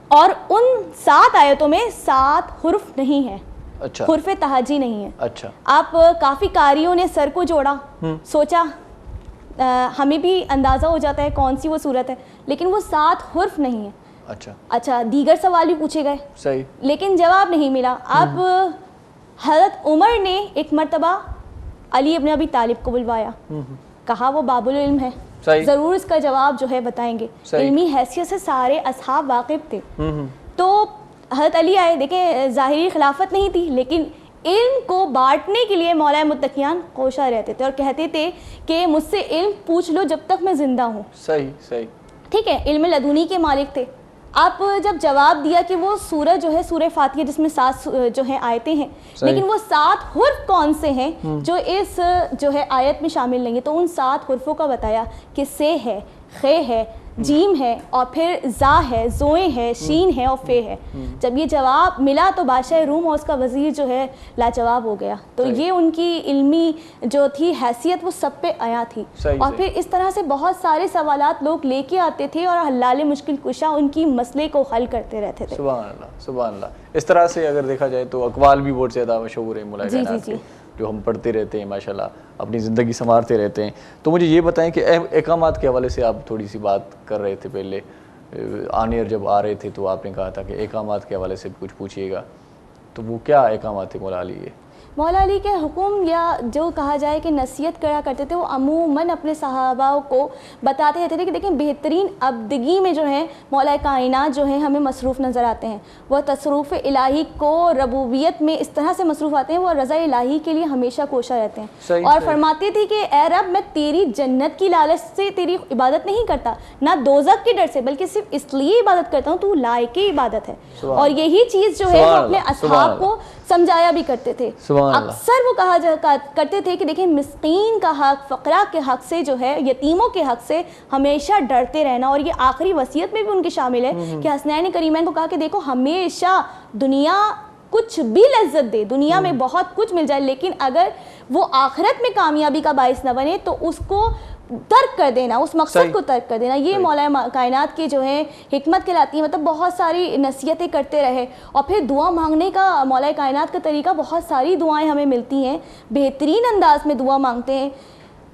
اور ان 7 آیتوں میں 7 حرف نہیں ہیں، حرف تہجی نہیں ہے. آپ کافی قاریوں نے سر کو جوڑا، سوچا ہمیں بھی اندازہ ہو جاتا ہے کون سی وہ صورت ہے، لیکن وہ 7 حرف نہیں ہے. اچھا دیگر سوال بھی پوچھے گئے لیکن جواب نہیں ملا. اب حضرت عمر نے ایک مرتبہ علی ابن ابی طالب کو بلوایا، کہا وہ باب العلم ہے، ضرور اس کا جواب جو ہے بتائیں گے. علمی حیثیت سے سارے اصحاب واقف تھے. تو حضرت علی آئے، دیکھیں ظاہری خلافت نہیں تھی لیکن علم کو بانٹنے کے لیے مولا متقیان کوشاں رہتے تھے اور کہتے تھے کہ مجھ سے علم پوچھ لو جب تک میں زندہ ہوں. صحیح ٹھیک ہے، علم لدنی کے مالک تھے. آپ جب جواب دیا کہ وہ سورہ جو ہے سورہ فاتحہ جس میں 7 جو ہے آیتیں ہیں، لیکن وہ 7 حرف کون سے ہیں جو اس جو ہے آیت میں شامل نہیں ہے، تو ان 7 حرفوں کا بتایا کہ سے ہے، خے ہے، جیم ہے اور پھر زا ہے، زوئیں ہے، شین ہے اور فے ہے. جب یہ جواب ملا تو بادشاہ روم اور اس کا وزیر جو ہے لاجواب ہو گیا. تو یہ ان کی علمی جو تھی حیثیت وہ سب پہ آیا تھی. اور پھر اس طرح سے بہت سارے سوالات لوگ لے کے آتے تھے اور حلال مشکل کشا ان کی مسئلے کو حل کرتے رہتے تھے. سبحان اللہ. اس طرح سے اگر دیکھا جائے تو اقوال بھی بہت زیادہ مشہور ہیں مولا کائنات کے، جو ہم پڑھتے رہتے ہیں ماشاءاللہ، اپنی زندگی سنوارتے رہتے ہیں. تو مجھے یہ بتائیں کہ احکامات کے حوالے سے آپ تھوڑی سی بات کر رہے تھے پہلے، آن ایئر جب آ رہے تھے تو آپ نے کہا تھا کہ احکامات کے حوالے سے کچھ پوچھیے گا، تو وہ کیا احکامات تھے مولا علی کے؟ مولا علی کے حکم یا جو کہا جائے کہ نصیحت کرا کرتے تھے، وہ عموماً اپنے صحابہ کو بتاتے رہتے تھے کہ دیکھیں بہترین ابدگی میں جو ہے مولا کائنات جو ہیں ہمیں مصروف نظر آتے ہیں. وہ تصرف الہی کو ربوبیت میں اس طرح سے مصروف آتے ہیں، وہ رضا الہی کے لیے ہمیشہ کوشاں رہتے ہیں. اور فرماتے تھے کہ اے رب میں تیری جنت کی لالچ سے تیری عبادت نہیں کرتا، نہ دوزخ کے ڈر سے، بلکہ صرف اس لیے عبادت کرتا ہوں تو لائق عبادت ہے. اور یہی چیز جو ہے وہ اپنے اصحاب کو سمجھایا بھی کرتے تھے. اکثر وہ کہا کرتے تھے کہ دیکھیں مسکین کا حق، فقراء کے حق سے جو ہے، یتیموں کے حق سے ہمیشہ ڈرتے رہنا. اور یہ آخری وصیت میں بھی ان کے شامل ہے کہ حسنین کریمین کو کہا کہ دیکھو ہمیشہ دنیا کچھ بھی لذت دے، دنیا میں بہت کچھ مل جائے، لیکن اگر وہ آخرت میں کامیابی کا باعث نہ بنے تو اس کو ترک کر دینا، اس مقصد کو ترک کر دینا. یہ مولا کائنات کی جو ہے حکمت کہلاتی ہے. مطلب بہت ساری نصیحتیں کرتے رہے. اور پھر دعا مانگنے کا مولا کائنات کا طریقہ، بہت ساری دعائیں ہمیں ملتی ہیں، بہترین انداز میں دعا مانگتے ہیں.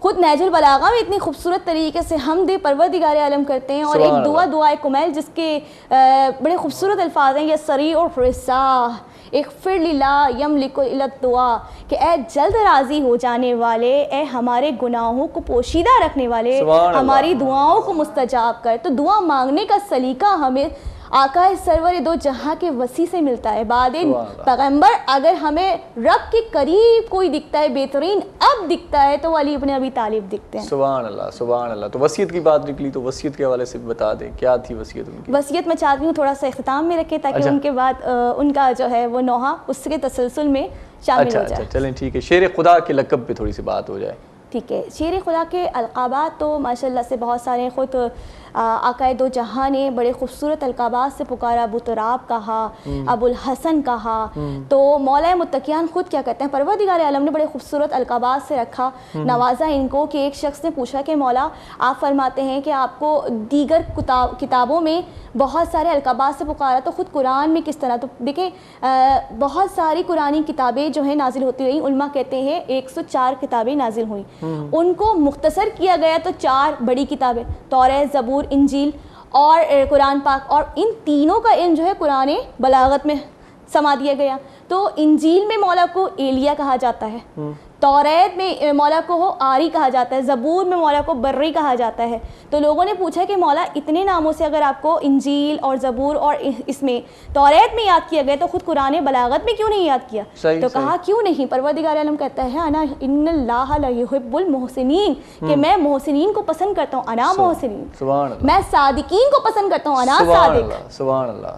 خود نہج البلاغہ میں اتنی خوبصورت طریقے سے حمد پروردگار عالم کرتے ہیں. اور ایک دعائے کمیل جس کے بڑے خوبصورت الفاظ ہیں، یہ سریع اور فرساہ اغفر للہ یملک الی الدعاء، کہ اے جلد راضی ہو جانے والے، اے ہمارے گناہوں کو پوشیدہ رکھنے والے، ہماری دعاؤں کو مستجاب کر. تو دعا مانگنے کا سلیقہ ہمیں آقا سرور دو جہاں کے وسیع سے ملتا ہے. بعد پیغمبر اگر ہمیں رب کے قریب کوئی دکھتا ہے، بہترین اب دکھتا ہے، تو علی ابن ابی طالب دکھتے ہیں. سبحان اللہ سبحان اللہ. تو وصیت کی بات نکلی تو وصیت کے حوالے سے بتا دیں کیا تھی وصیت ان کی؟ وصیت میں چاہتی ہوں تھوڑا سا اختتام میں رکھے تاکہ ان کے بعد ان کا جو ہے وہ نوحہ اس کے تسلسل میں شامل ہو جائے. چلیں ٹھیک ہے. شیر خدا کے لقب پہ تھوڑی سی بات ہو جائے. ٹھیک ہے. شیر خدا کے القابات تو ماشاءاللہ سے بہت سارے. خود آقا دو جہاں نے بڑے خوبصورت القابات سے پکارا. ابو تراب کہا، ابو الحسن کہا. تو مولا متقیان خود کیا کہتے ہیں، پروردگار عالم نے بڑے خوبصورت القابات سے رکھا، نوازا ان کو. کہ ایک شخص نے پوچھا کہ مولا آپ فرماتے ہیں کہ آپ کو دیگر کتابوں میں بہت سارے القابات سے پکارا، تو خود قرآن میں کس طرح؟ تو دیکھیں بہت ساری قرآنی کتابیں جو ہیں نازل ہوتی رہیں. علماء کہتے ہیں 104 کتابیں نازل ہوئیں. ان کو مختصر کیا گیا تو 4 بڑی کتابیں، توریت، زبور، انجیل اور قرآن پاک. اور ان تینوں کا علم جو ہے قرآن بلاغت میں سما دیا گیا. تو انجیل میں مولا کو ایلیا کہا جاتا ہے، तौरेत में मौला को आरी कहा जाता है, ज़बूर में मौला को बर्री कहा जाता है। तो लोगों ने पूछा कि मौला इतने नामों से अगर आपको इंजील और ज़बूर और इसमें तौरेत में याद किया गया तो ख़ुद कुरान बलागत में क्यों नहीं याद किया? तो कहा क्यों नहीं, परवरदिगार आलम कहता है अना इन्नल्लाह ला युहिब्बुल मुहसिनीन, कि मैं मोहसिनीन को पसंद करता हूँ, अना मोहसिनीन, मैं सादिकीन को पसंद करता हूँ, अना सादिक।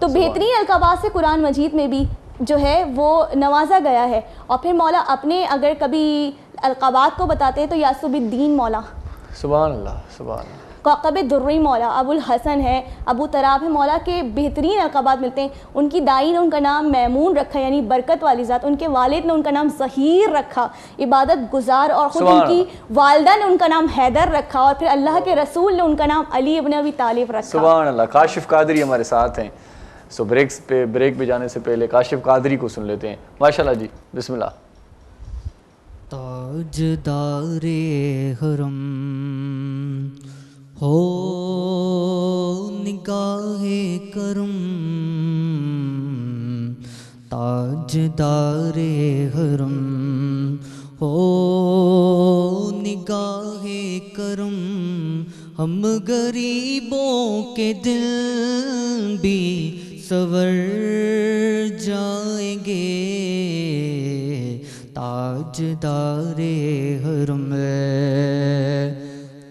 तो बेहतरीन अलकाबात से कुरान मजीद में भी जो है वो नवाजा गया है। और फिर मौला अपने अगर कभी अलकाबात को बताते हैं तो यासुबिद्दीन मौला, सुभान अल्लाह, सुभान अल्लाह, कौकब दुर्री मौला, अबुल हसन है, अबू तराब है, मौला के बेहतरीन अलकाबात मिलते हैं। उनकी दाई ने उनका नाम मैमून रखा यानी बरकत वाली ज़ात, उनके वालिद ने उनका नाम ज़हीर रखा इबादत गुजार, और ख़ुद उनकी वालदा ने उनका नाम हैदर रखा, और फिर अल्लाह के रसूल ने उनका नाम अली इब्न अबी तालिब रखा। सुभान अल्लाह। काशिफ कादरी हमारे साथ हैं, सो ब्रेक पे जाने से पहले काशिफ कादरी को सुन लेते हैं। माशाल्लाह जी, बिस्मिल्लाह। ताजदारे हरम हो निगाहे करम, ताजदारे हरम हो निगाहे करम, हम गरीबों के दिल भी सवर जाएंगे, ताजदारे हरम,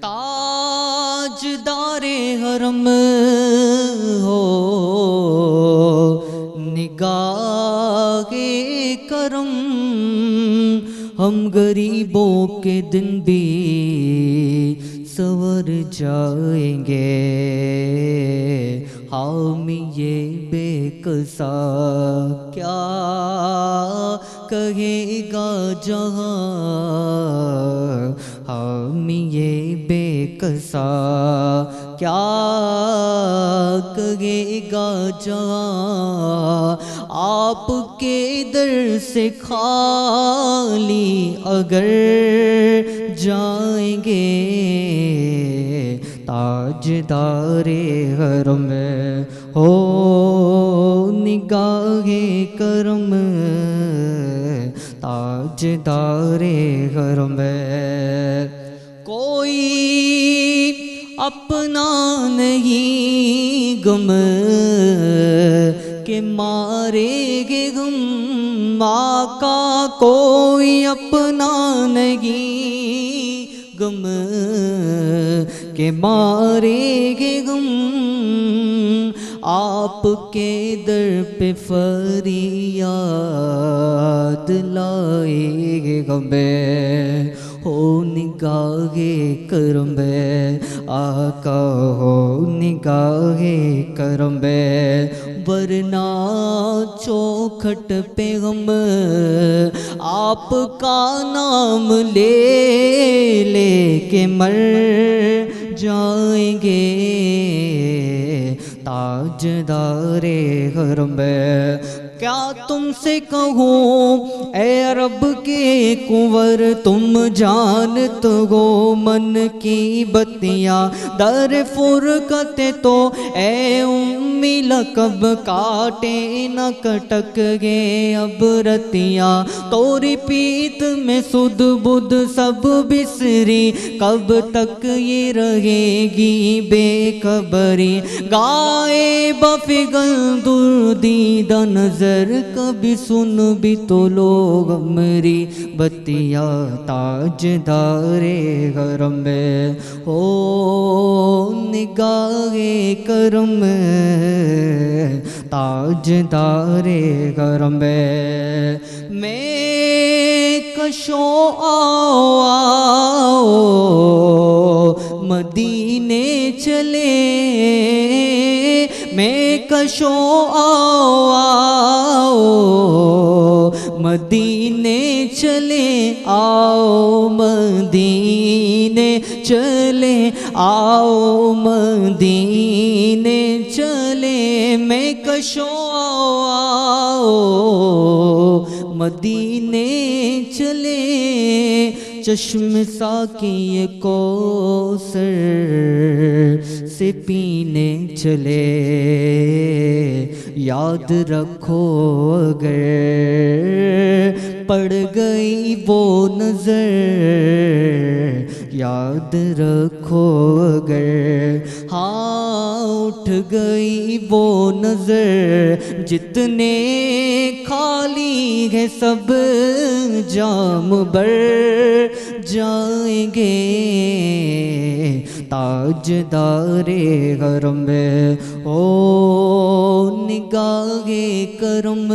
ताजदारे हरम हो निगाहे करम, हम गरीबों के दिन भी सवर जाएंगे, हामी ये बेकसा क्या कहेगा जहाँ, हामी ये बेकसा क्या कहेगा जहाँ, आपके दर से खाली अगर जाएंगे, ताजदारे हरम हो निगाहे करम, ताजदारे हरम। कोई अपना नहीं गम के मारेगे गम, आका कोई अपना नहीं गम के मारेगे गम, आपके दर पे फरियाद लाएगे गमे, हो निगाहे करम आका, हो निगाहे करम, वरना चौखट पे हम आपका नाम ले लेके मर जाएंगे, ताजदारे हरम। क्या तुमसे कहूँ ए अरब के कुंवर, तुम जानत हो मन की बत्तियाँ, दर फुरकते तो ए उम्मी लकब, काटे न कटक गे अब रतियाँ, तोरी पीत में सुध बुध सब बिसरी, कब तक ये रहेगी बेखबरी, गाए बफिगल दुर्दीदा नजर, कभी सुन भी तो लोग मेरी बतिया, ताजदारे हरम हो निगाहे करम, ताजदारे हरम। मैं कशो आओ मदीने चले, मैं कशो आओ मदीने चले, आओ मदीने चले, आओ मदीने चले, मैं कशो आओ मदीने चले, चश्म साकी ये कौसर से पीने चले, याद रखो अगर پڑ گئی وہ نظر یاد رکھو اگر، ہاں اٹھ گئی وہ نظر جتنے خالی ہے سب جام بھر جائیں گے، تاجدار حرم او نگاہ کرم،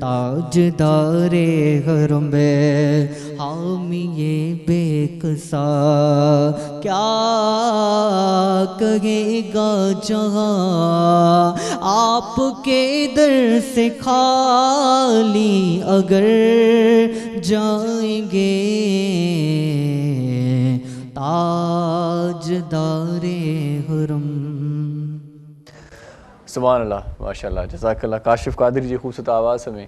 تاجدار حرم حامی بے قصا کیا کہے گا جہاں آپ کے در سے خالی اگر جائیں گے، تاجدار حرم۔ سبحان اللہ، ماشاء اللہ، جزاک اللہ۔ کاشف قادری جی خوبصورت آواز میں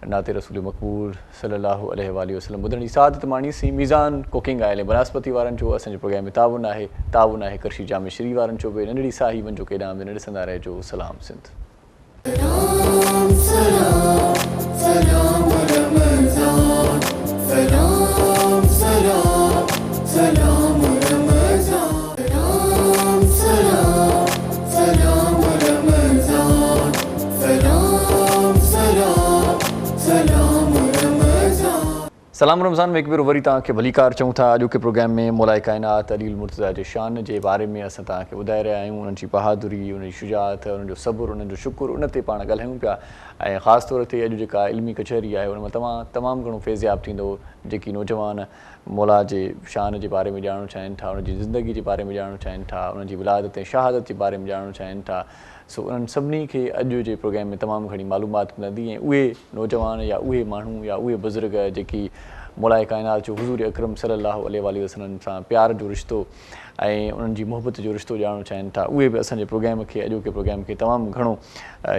نعت رسول مقبول صلی اللہ علیہ وآلہ وسلم ॿुधण जी साथ तमाणी सी मीज़ान कुकिंग आयल बनस्पति वारनि जो असांजे प्रोग्राम में ताउन आहे करशी जामे श्री वारनि जो बि नंढड़ी साही वञो केॾांहुं बि न ॾिसंदा रहिजो। सलाम सिंध। सलाम सलाम सलाम रमज़ान, सलाम सलाम सलाम रमज़ान, सलाम सलाम सलाम रमज़ान, सलाम सलाम सलाम रमज़ान। सलाम रमज़ान में हिकु भेरो वरी तव्हांखे भलीकार चऊं था। अॼोके प्रोग्राम में मौलाए काइनात अली मुर्तज़ा जे शान जे बारे में असां तव्हांखे ॿुधाए रहिया आहियूं, उन्हनि जी बहादुरी, उन्हनि जी शुजात, उन्हनि जो सब्र, उन्हनि जो शुक्र, उन ते पाण ॻाल्हायूं पिया। ऐं ख़ासि तौर ते अॼु जेका इल्मी कचहरी आहे उन मां तमामु घणो फ़ैज़याब थींदो, जेकी नौजवान मौला जे शान जे बारे में ॼाणणु चाहिनि था, उनजी ज़िंदगी जे बारे में ॼाणणु चाहिनि था, उन्हनि जी विलादत ऐं शहादत जे बारे में ॼाणणु चाहिनि था। सो उन्हनि सभिनी खे अॼु जे प्रोग्राम में तमामु घणी मालूमात मिलंदी ऐं उहे नौजवान या उहे माण्हू या उहे बुज़ुर्ग जेकी मौलाए काइनात जो हुज़ूर अकरम सल्लल्लाहु अलैहि वसल्लम सां प्यार जो रिश्तो ऐं उन्हनि जी मोहबत जो रिश्तो ॼाणणु चाहिनि था, उहे बि असांजे प्रोग्राम खे अॼोके प्रोग्राम खे तमामु घणो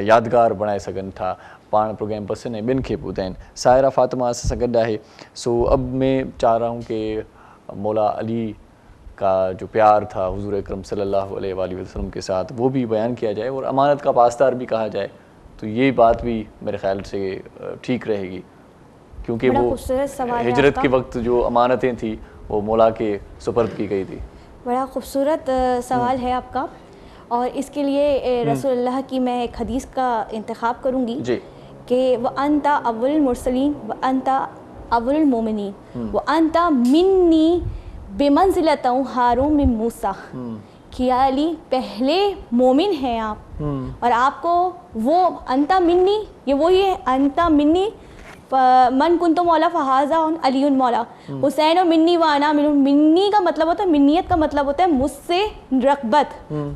यादगार बणाए सघनि था। पाण प्रोग्राम पसंदि ऐं ॿियनि खे बि ॿुधाइनि। साहिरा फ़ातिमा असां सां गॾु आहे। सो अब में चाह रहा हूँ कि मौला अली का जो प्यार था हुज़ूर अकरम सल्लल्लाहु अलैहि वसल्लम के साथ वो भी बयान किया जाए और अमानत का पासदार भी कहा जाए, तो ये बात भी मेरे ख्याल से ठीक रहेगी, क्योंकि वो हिजरत के वक्त जो अमानतें थी वो मौला के सुपर्द की गई थी। बड़ा खूबसूरत सवाल है आपका, और इसके लिए रसूलुल्लाह की मैं एक हदीस का इंतखाब करूँगी कि व अंता अव्वल मुरसलीन व अंता अव्वल मोमिनीन व अंता मिन्नी बेमंजिलतहु हारून मिन मूसा, कि अली पहले मोमिन हैं आप और आपको वो अंता मिन्नी, ये वही है अंता मिन्नी मन कुंतो मौला फहाजा अली मौला हुसैन और मिन्नी वाना मिन्नी का मतलब होता है, मिन्नियत का मतलब होता है मुझसे रग़बत,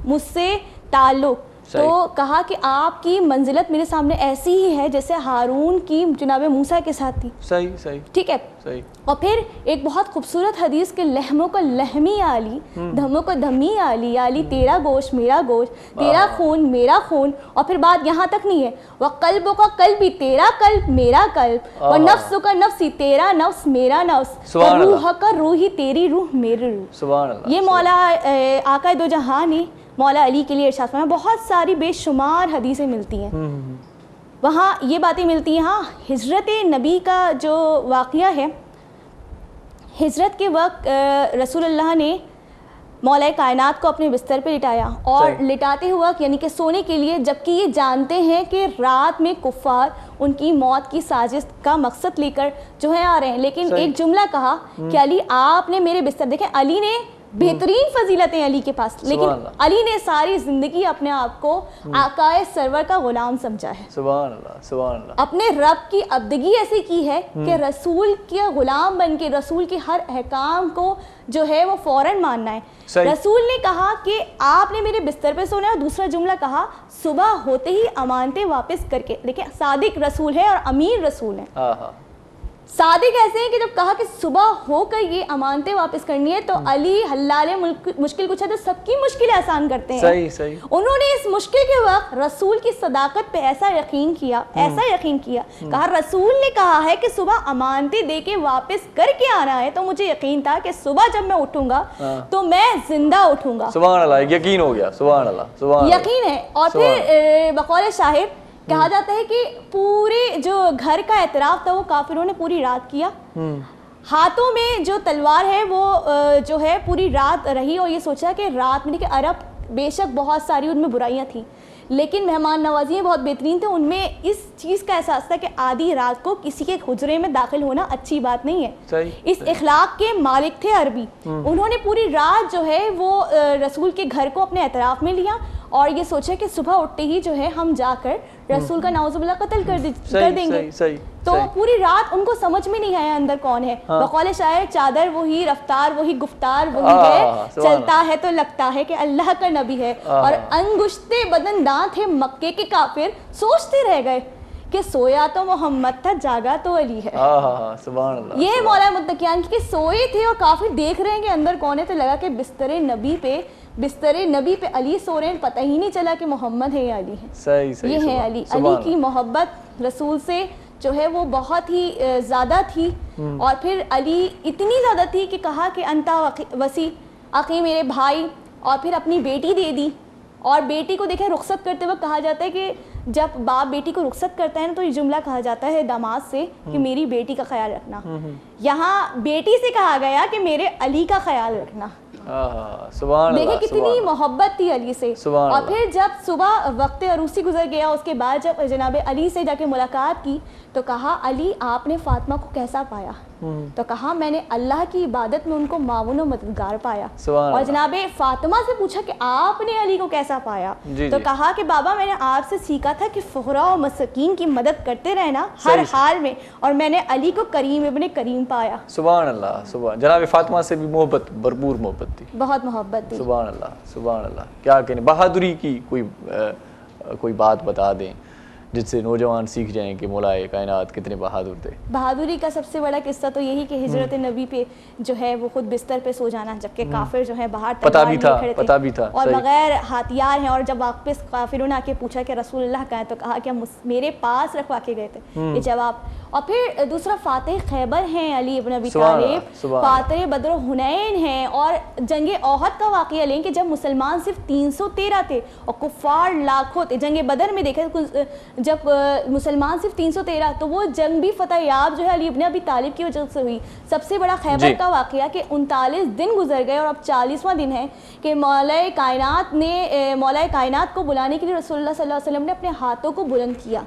मुझसे ताल्लुक़। तो कहा कि आपकी मंजिलत मेरे सामने ऐसी ही है जैसे हारून की जनाब मूसा के साथ थी। सही सही ठीक है सही। और फिर एक बहुत खूबसूरत हदीस के लहमों का लहमी आली, धमों का धमी आली, आली तेरा गोश्त मेरा गोश्त, तेरा खून मेरा खून, और फिर बात यहाँ तक नहीं है, वह कल्बों का कल्ब ही तेरा कल्ब मेरा कल्ब, और नफ्सों का नफ्स ही तेरा नफ्स मेरा नफ्स, और रूह का रूह ही तेरी रूह मेरी रूह। ये मौला आका दो जहां ने मौला अली के लिए इरशाद फरमाया। बहुत सारी बेशुमार हदीसें मिलती हैं, वहाँ ये बातें मिलती हैं। हाँ, हिजरत नबी का जो वाक़या है, हिजरत के वक्त रसूलुल्लाह ने मौला कायनात को अपने बिस्तर पे लिटाया, और लिटाते हुआ यानी कि सोने के लिए, जबकि ये जानते हैं कि रात में कुफ़ार उनकी मौत की साजिश का मकसद लेकर जो है आ रहे हैं, लेकिन एक जुमला कहा कि अली आपने मेरे बिस्तर, देखें अली ने बेहतरीन फजीलतें अली के पास, लेकिन अली ने सारी ज़िंदगी अपने आप को आकाए सरवर का ग़ुलाम समझा है। सुभान अल्लाह, सुभान अल्लाह। अपने रब की अब्दगी ऐसी की है कि रसूल के ग़ुलाम बन के रसूल के हर अहकाम को जो है वो फ़ौरन मानना है। रसूल ने कहा कि आपने मेरे बिस्तर पे सोना है, और दूसरा जुमला कहा सुबह होते ही अमानतें वापस करके। देखिए सादिक रसूल है और अमीर रसूल है। सादिक ऐसे हैं कि जब कहा कि सुबह होकर ये अमानतें वापस करनी है, तो अली हल्लाले मुश्किल कुछ है तो सबकी मुश्किल आसान करते हैं। सही सही। उन्होंने इस मुश्किल के वक्त रसूल की सदाकत पे ऐसा यकीन किया, ऐसा यकीन किया, कहा रसूल ने कहा है कि सुबह अमानतें दे के वापस करके आना है, तो मुझे यकीन था कि सुबह जब मैं उठूंगा तो मैं जिंदा उठूंगा। सुभान अल्लाह, यकीन हो गया। सुभान अल्लाह, सुभान अल्लाह, यकीन है। और फिर बकौल शाहिर کہا جاتا ہے کہ پورے جو گھر کا اعتراف تھا وہ کافروں نے پوری رات کیا، ہاتھوں میں جو تلوار ہے وہ جو ہے پوری رات رہی، اور یہ سوچا کہ رات میں کہ عرب بے شک بہت ساری ان میں برائیاں تھیں لیکن مہمان نوازی بہت بہترین تھے، ان میں اس چیز کا احساس تھا کہ آدھی رات کو کسی کے حجرے میں داخل ہونا اچھی بات نہیں ہے۔ اس اخلاق کے مالک تھے عربی، انہوں نے پوری رات جو ہے وہ رسول کے گھر کو اپنے اعتراف میں لیا اور یہ سوچا کہ صبح اٹھتے ہی جو ہے ہم جا کر رسول کا نعوذ باللہ قتل کر دیں گے۔ تو پوری رات ان کو سمجھ میں نہیں آیا اندر کون ہے۔ بقول شاعر چادر وہی، رفتار وہی، گفتار وہی ہے، چلتا ہے تو لگتا ہے کہ اللہ کا نبی ہے، اور انگشتے بدن داں تھے مکے کے کافر، سوچتے رہ گئے کہ سویا تو محمد تھا جاگا تو علی ہے۔ سبحان اللہ۔ یہ مولا متقیان کی سوئے تھے اور کافر دیکھ رہے ہیں کہ اندر کون ہے، تو لگا کہ بستر نبی پہ علی سو رہے ہیں، پتہ ہی نہیں چلا کہ محمد ہے یا علی ہے۔ یہ ہے علی کی محبت رسول سے جو ہے وہ بہت ہی زیادہ تھی، اور پھر علی اتنی زیادہ تھی کہ کہا کہ انتا وسی عقی میرے بھائی، اور پھر اپنی بیٹی دے دی، اور بیٹی کو دیکھیں رخصت کرتے وقت کہا جاتا ہے کہ جب باپ بیٹی کو رخصت کرتا ہے نا تو یہ جملہ کہا جاتا ہے داماد سے کہ میری بیٹی کا خیال رکھنا، یہاں بیٹی سے کہا گیا کہ میرے علی کا خیال رکھنا۔ دیکھیں کتنی محبت تھی علی سے۔ اور پھر جب صبح وقت عروسی گزر گیا، اس کے بعد جب جناب علی سے جا کے ملاقات کی تو کہا علی آپ نے فاطمہ کو کیسا پایا؟ تو کہا میں نے اللہ کی عبادت میں ان کو معاون و مددگار پایا۔ اور جناب فاطمہ سے پوچھا کہ آپ نے علی کو کیسا پایا؟ تو کہا کہ بابا میں نے آپ سے سیکھا تھا کہ فقراء و مساکین کی مدد کرتے رہنا ہر حال میں، اور میں نے علی کو کریم ابن کریم پایا۔ سبحان اللہ، سبحان۔ جناب فاطمہ سے بھی محبت، بھرپور محبت تھی، بہت محبت تھی۔ سبحان اللہ، سبحان اللہ۔ کیا کہنے، بہادری کی کوئی بات بتا دیں جس سے نوجوان سیکھ جائیں کہ مولا کائنات کتنے بہادر تھے۔ بہادری کا سب سے بڑا قصہ تو یہی کہ ہجرت نبی پہ جو ہے وہ خود بستر پہ سو جانا، جبکہ کافر جو ہے باہر تلوار لیے کھڑے تھے، پتہ بھی تھا اور بغیر ہتھیار ہیں، اور جب واپس کافروں نے آ کے پوچھا کہ رسول اللہ کہاں ہے تو کہا کہ میرے پاس رکھوا کے گئے تھے، یہ جواب۔ اور پھر دوسرا فاتح خیبر ہیں علی ابن ابی طالب، فاتح بدر و حنین ہیں، اور جنگ احد کا واقعہ لیں کہ جب مسلمان صرف 313 تھے اور کفار لاکھوں تھے۔ جنگ بدر میں دیکھیں جب مسلمان صرف 313 تو وہ جنگ بھی فتح یاب جو ہے علی ابن ابی طالب کی وجہ سے ہوئی۔ سب سے بڑا خیبر کا واقعہ کہ 39 دن گزر گئے اور اب 40واں دن ہے کہ مولا کائنات کو بلانے کے لیے رسول اللہ صلی اللہ علیہ وسلم نے اپنے ہاتھوں کو بلند کیا۔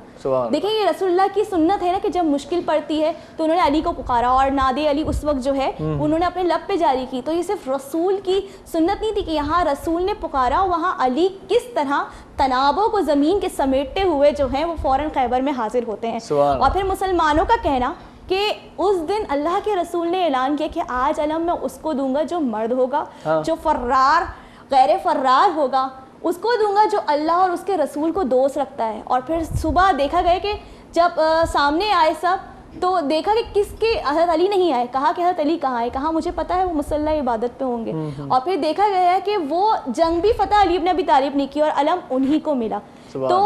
دیکھیں یہ رسول اللہ کی سنت ہے نا کہ جب مشکل پڑتی ہے تو انہوں نے علی کو پکارا، اور نادے علی اس وقت جو ہے انہوں نے اپنے لب پہ جاری کی۔ تو یہ صرف رسول کی سنت نہیں تھی کہ یہاں رسول نے پکارا، وہاں علی کس طرح تنابوں کو زمین کے سمیٹتے ہوئے جو ہیں وہ فوراً خیبر میں حاضر ہوتے ہیں۔ اور پھر مسلمانوں کا کہنا کہ اس دن اللہ کے رسول نے اعلان کیا کہ آج علم میں اس کو دوں گا جو مرد ہوگا، جو فرار غیر فرار ہوگا اس کو دوں گا، جو اللہ اور اس کے رسول کو دوست رکھتا ہے۔ اور پھر صبح دیکھا گیا کہ جب سامنے آئے سب تو دیکھا کہ کس کے حضرت علی نہیں آئے، کہا کہ حضرت علی کہاں ہے؟ کہا مجھے پتہ ہے وہ مصلی عبادت پہ ہوں گے۔ اور پھر دیکھا گیا ہے کہ وہ جنگ بھی فتح علی ابن ابی طالب نے کی اور علم انہی کو ملا۔ تو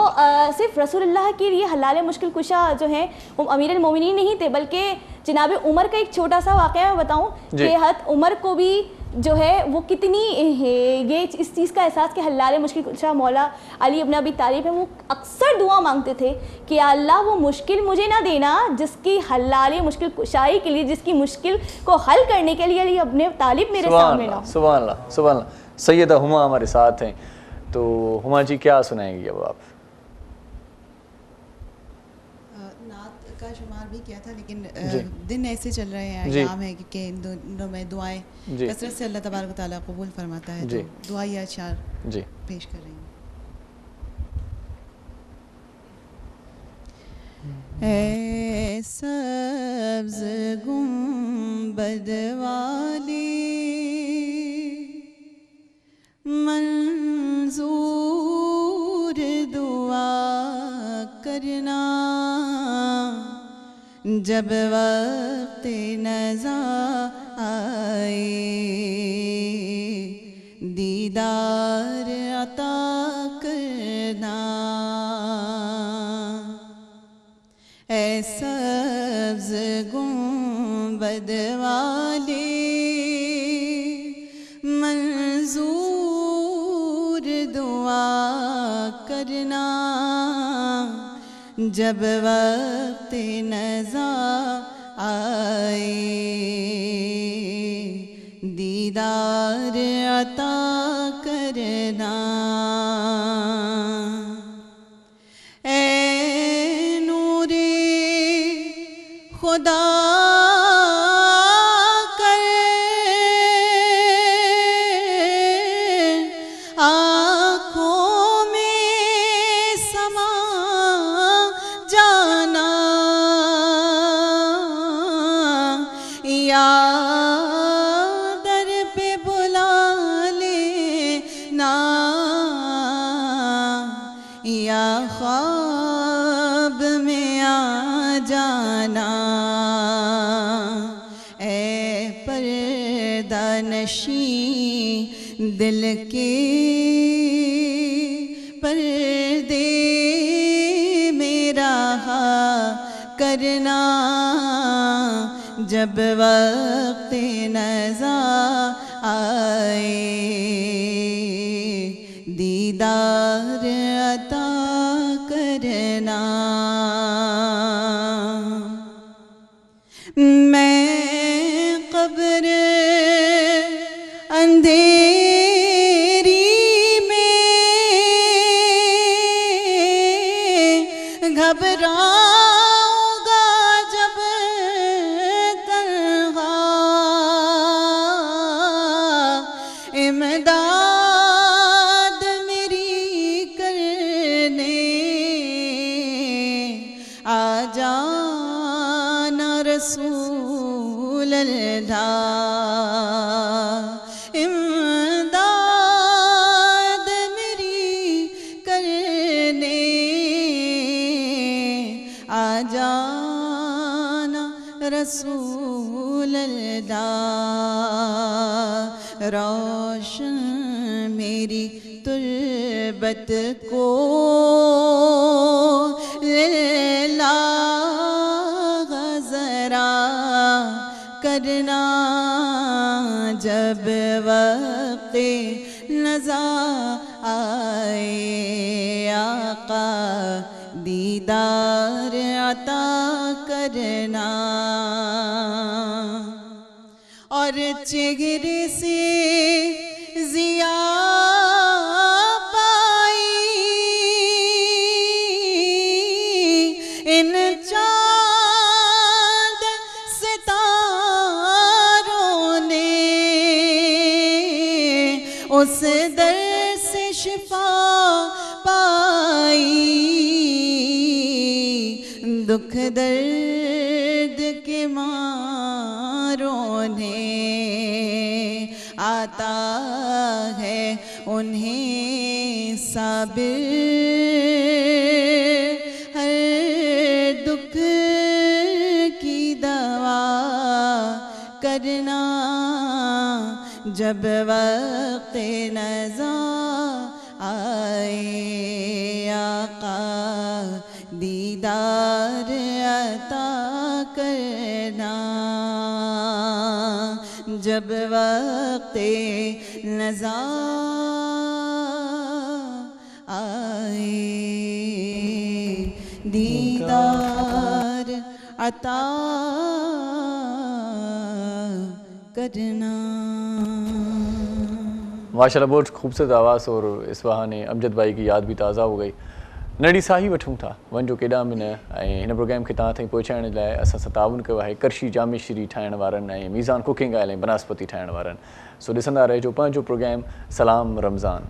صرف رسول اللہ کے لیے حلال مشکل کشا جو ہیں وہ امیر المومنین نہیں تھے، بلکہ جناب عمر کا ایک چھوٹا سا واقعہ میں بتاؤں کہ حضرت عمر کو بھی جو ہے وہ کتنی یہ اس چیز کا احساس کہ حلال مشکل کشا مولا علی ابن ابی طالب ہیں، وہ اکثر دعا مانگتے تھے کہ اللہ وہ مشکل مجھے نہ دینا جس کی حلال مشکل کشائی کے لیے، جس کی مشکل کو حل کرنے کے لیے علی ابن طالب میرے سامنے نہ ہو۔ سبحان اللہ، سبحان اللہ۔ سیدہ ہما ہمارے ساتھ ہیں، تو ہما جی کیا سنائیں گی اب آپ؟ نعت کا شمار بھی کیا تھا لیکن دن ایسے چل رہے ہیں، ایام ہے کہ ان دنوں میں دعائیں کثرت سے اللہ تبارک و تعالیٰ قبول فرماتا ہے، تو دعائی اشعار پیش کر رہی ہوں۔ اے سبز گنبد والی منظور دعا کرنا، جب وقت نزا آئے دیدار عطا کرنا۔ اے سبز گنبد والی منظور دعا کرنا، جب وقت نزا آئے دیدار عطا کرنا اے نور خدا کر آنکھوں میں سما جانا یا در پہ بلا لینا یا خواب میں آ جانا اے پردہ نشین دل کے پردے میرا کرنا جب وقت نزا آئے دیدار عطا کرنا میں قبر اندھیری میں گھبراؤں گا جب تنہا امداد میری کرنے آ جانا رسول اللہ امداد میری کرنے آ جانا رسول اللہ روشن میری تربت کو للہ ذرا کرنا جب وقت نزا آئے آقا دیدار عطا کرنا اور چہرے سے ضیا پائی ان چاند ستاروں نے اس در سے شفا پائی دکھ درد کے ماروں نے آتا ہے انہیں صابر ہر دکھ کی دوا کرنا جب وقت نزا آئے آقا دیدار عطا کرنا جب وقت نزا آئے دیدار عطا کرنا ماشاءاللہ بہت خوبصورت آواز اور اس بہانے امجد بھائی کی یاد بھی تازہ ہو گئی نڑی ساہی وٹھوں تھا ونجو केॾा में न ऐं हिन प्रोग्राम खे तव्हां ताईं पहुचाइण लाइ असां सां ताउन कयो आहे करशी जामेश्री ठाहिण वारनि ऐं मीज़ान कुकिंग ऑयल ऐं बनस्पति ठाहिण वारनि सो ॾिसंदा रहिजो पंहिंजो प्रोग्राम सलाम रमज़ान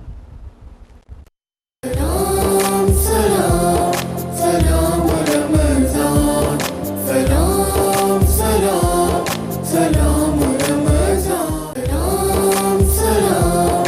سلام رمضان سلام سلام سلام رمضان سلام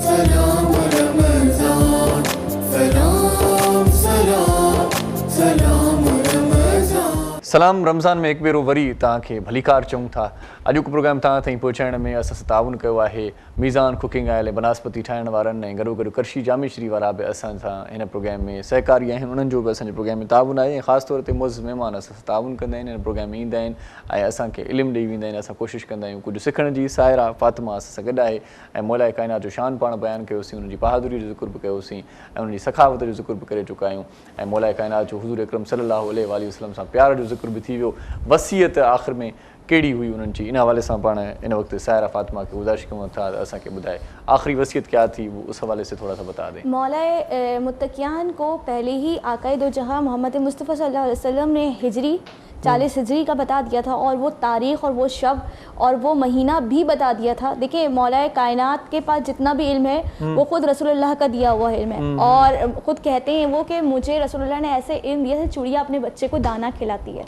سلام رمضان سلام سلام سلام رمضان सलाम रमज़ान में हिकु भेरो वरी तव्हांखे भलीकार चऊं था। अॼोको प्रोग्राम तव्हां ताईं पहुचाइण में असां सां ताउन कयो आहे मीज़ान कुकिंग ऑयल ऐं बनास्पति ठाहिण वारनि ऐं गॾोगॾु करशी जामेश्री वारा बि असां सां हिन प्रोग्राम में सहकारी आहिनि। उन्हनि जो बि असांजे प्रोग्राम में ताउन आहे ऐं ख़ासि तौर ते मुअज़्ज़िज़ महिमान असां सां ताउन कंदा आहिनि, हिन प्रोग्राम में ईंदा आहिनि ऐं असांखे इल्मु ॾेई वेंदा आहिनि। असां कोशिशि कंदा आहियूं कुझु सिखण जी। साहिरा फ़ातिमा असां सां गॾु आहे ऐं मौला काइनात जो शान पाण बयानु कयोसीं, उन्हनि जी बहादुरी जो ज़िक्र बि कयोसीं ऐं उन्हनि जी सखावत जो ज़िक्र बि करे चुका आहियूं ऐं मौला काइनात जो हुज़ूर अकरम सल्लल्लाहु अलैहि वसल्लम सां प्यार जो ज़िक्र बि थी वियो। वसीयत आख़िर में कहिड़ी हुई उन्हनि जी, इन हवाले सां पाण इन वक़्तु साहिरा फ़ातिमा खे गुज़ारिश कयूं था असांखे ॿुधाए आख़िरी वसीयत क्या थी, वो उस हवाले से थोड़ा सा बता दें। मौलाए मुत्तकियान को पहले ही आकाए दो जहां मोहम्मद मुस्तफ़ा सल्लल्लाहु अलैहि वसल्लम ने हिजरी 40 हिजरी का बता दिया था और वो तारीख़ और वो शब और वो महीना भी बता दिया था। देखिए मौलाए कायनात के पास जितना भी इल्म है वो ख़ुद रसूलुल्लाह का दिया हुआ इल्म है और ख़ुद कहते हैं वो कि मुझे रसूलुल्लाह ने ऐसे इल्म दिया जैसे चिड़िया अपने बच्चे को दाना खिलाती है,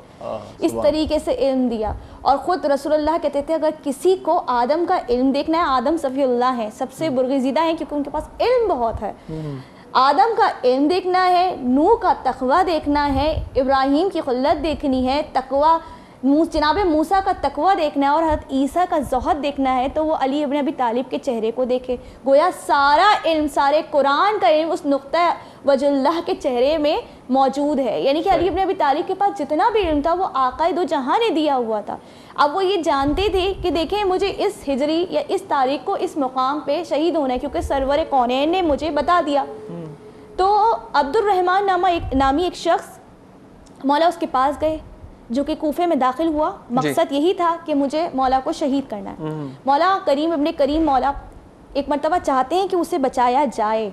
इस तरीके से इल्म दिया। और ख़ुद रसूलुल्लाह कहते थे अगर किसी को आदम का इल्म देखना है, आदम सफ़ीउल्लाह हैं, सबसे बुर्गज़ीदा हैं क्योंकि उनके पास इल्म बहुत है। आदम का इल्म देखना है, नूह का तक़वा देखना है, इब्राहीम की खुल्लत देखनी है, तक़वा जनाब मूसा का तक़वा देखना है और हज़रत ईसा का ज़ुहद देखना है तो वो अली इब्न अबी तालिब के चेहरे को देखे। गोया सारा इल्म, सारे कुरान का इल्म उस नुक्ता वजुल्लाह के चेहरे में मौजूद है। यानी कि अली इब्न अबी तालिब के पास जितना भी इल्म था वो आकाए दो जहां ने दिया हुआ था। अब वो ये जानते थे कि देखें मुझे इस हिजरी या इस तारीख को इस मुकाम पे शहीद होना है क्योंकि सरवर कौनैन ने मुझे बता दिया। तो अब्दुर्रहमान नामी एक शख्स मौला उसके पास गए जो कि कूफे में दाखिल हुआ। मकसद यही था कि मुझे मौला को शहीद करना है। मौला करीम इब्ने करीम मौला एक मरतबा चाहते हैं कि उसे बचाया जाए।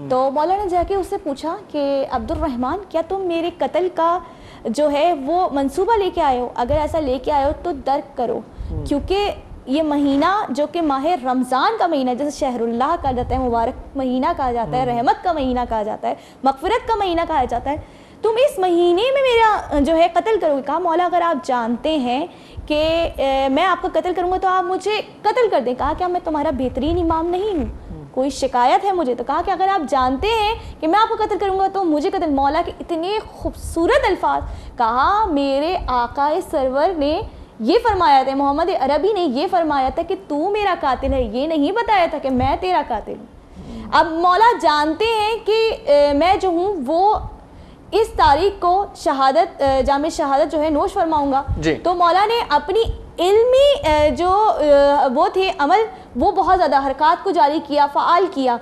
तो मौला ने जाके उससे पूछा कि अब्दुर्रहमान क्या तुम मेरे कत्ल का जो है वो मंसूबा लेके आए हो? अगर ऐसा लेके आए हो तो दर्क करो क्योंकि ये महीना जो कि माह रमज़ान का महीना जैसे शहरुल्लाह कहा जाता है, मुबारक महीना कहा जाता है, रहमत का महीना कहा जाता है, मग़फ़िरत का महीना कहा जाता है, तुम इस महीने में मेरा जो है कत्ल करोगे। कहा मौला अगर आप जानते हैं कि मैं आपको कत्ल करूँगा तो आप मुझे कत्ल कर दें। कहा क्या मैं तुम्हारा बेहतरीन इमाम नहीं हूँ, कोई शिकायत है मुझे? तो कहा कि अगर आप जानते हैं कि मैं आपको कत्ल करूँगा तो मुझे कत्ल। मौला के इतने खूबसूरत अल्फाज, कहा मेरे आकाए सरवर ने ये फरमाया था, मोहम्मद अरबी ने ये फरमाया था कि तू मेरा कातिल है, ये नहीं बताया था कि मैं तेरा कातिल हूँ। अब मौला जानते हैं कि मैं जो हूँ वो इस तारीख को शहादत जामे शहादत जो है नोश फरमाऊंगा। तो मौला ने अपनी इल्मी जो वो थे अमल वो बहुत ज़्यादा हरकत को जारी किया, फ़ाल किया।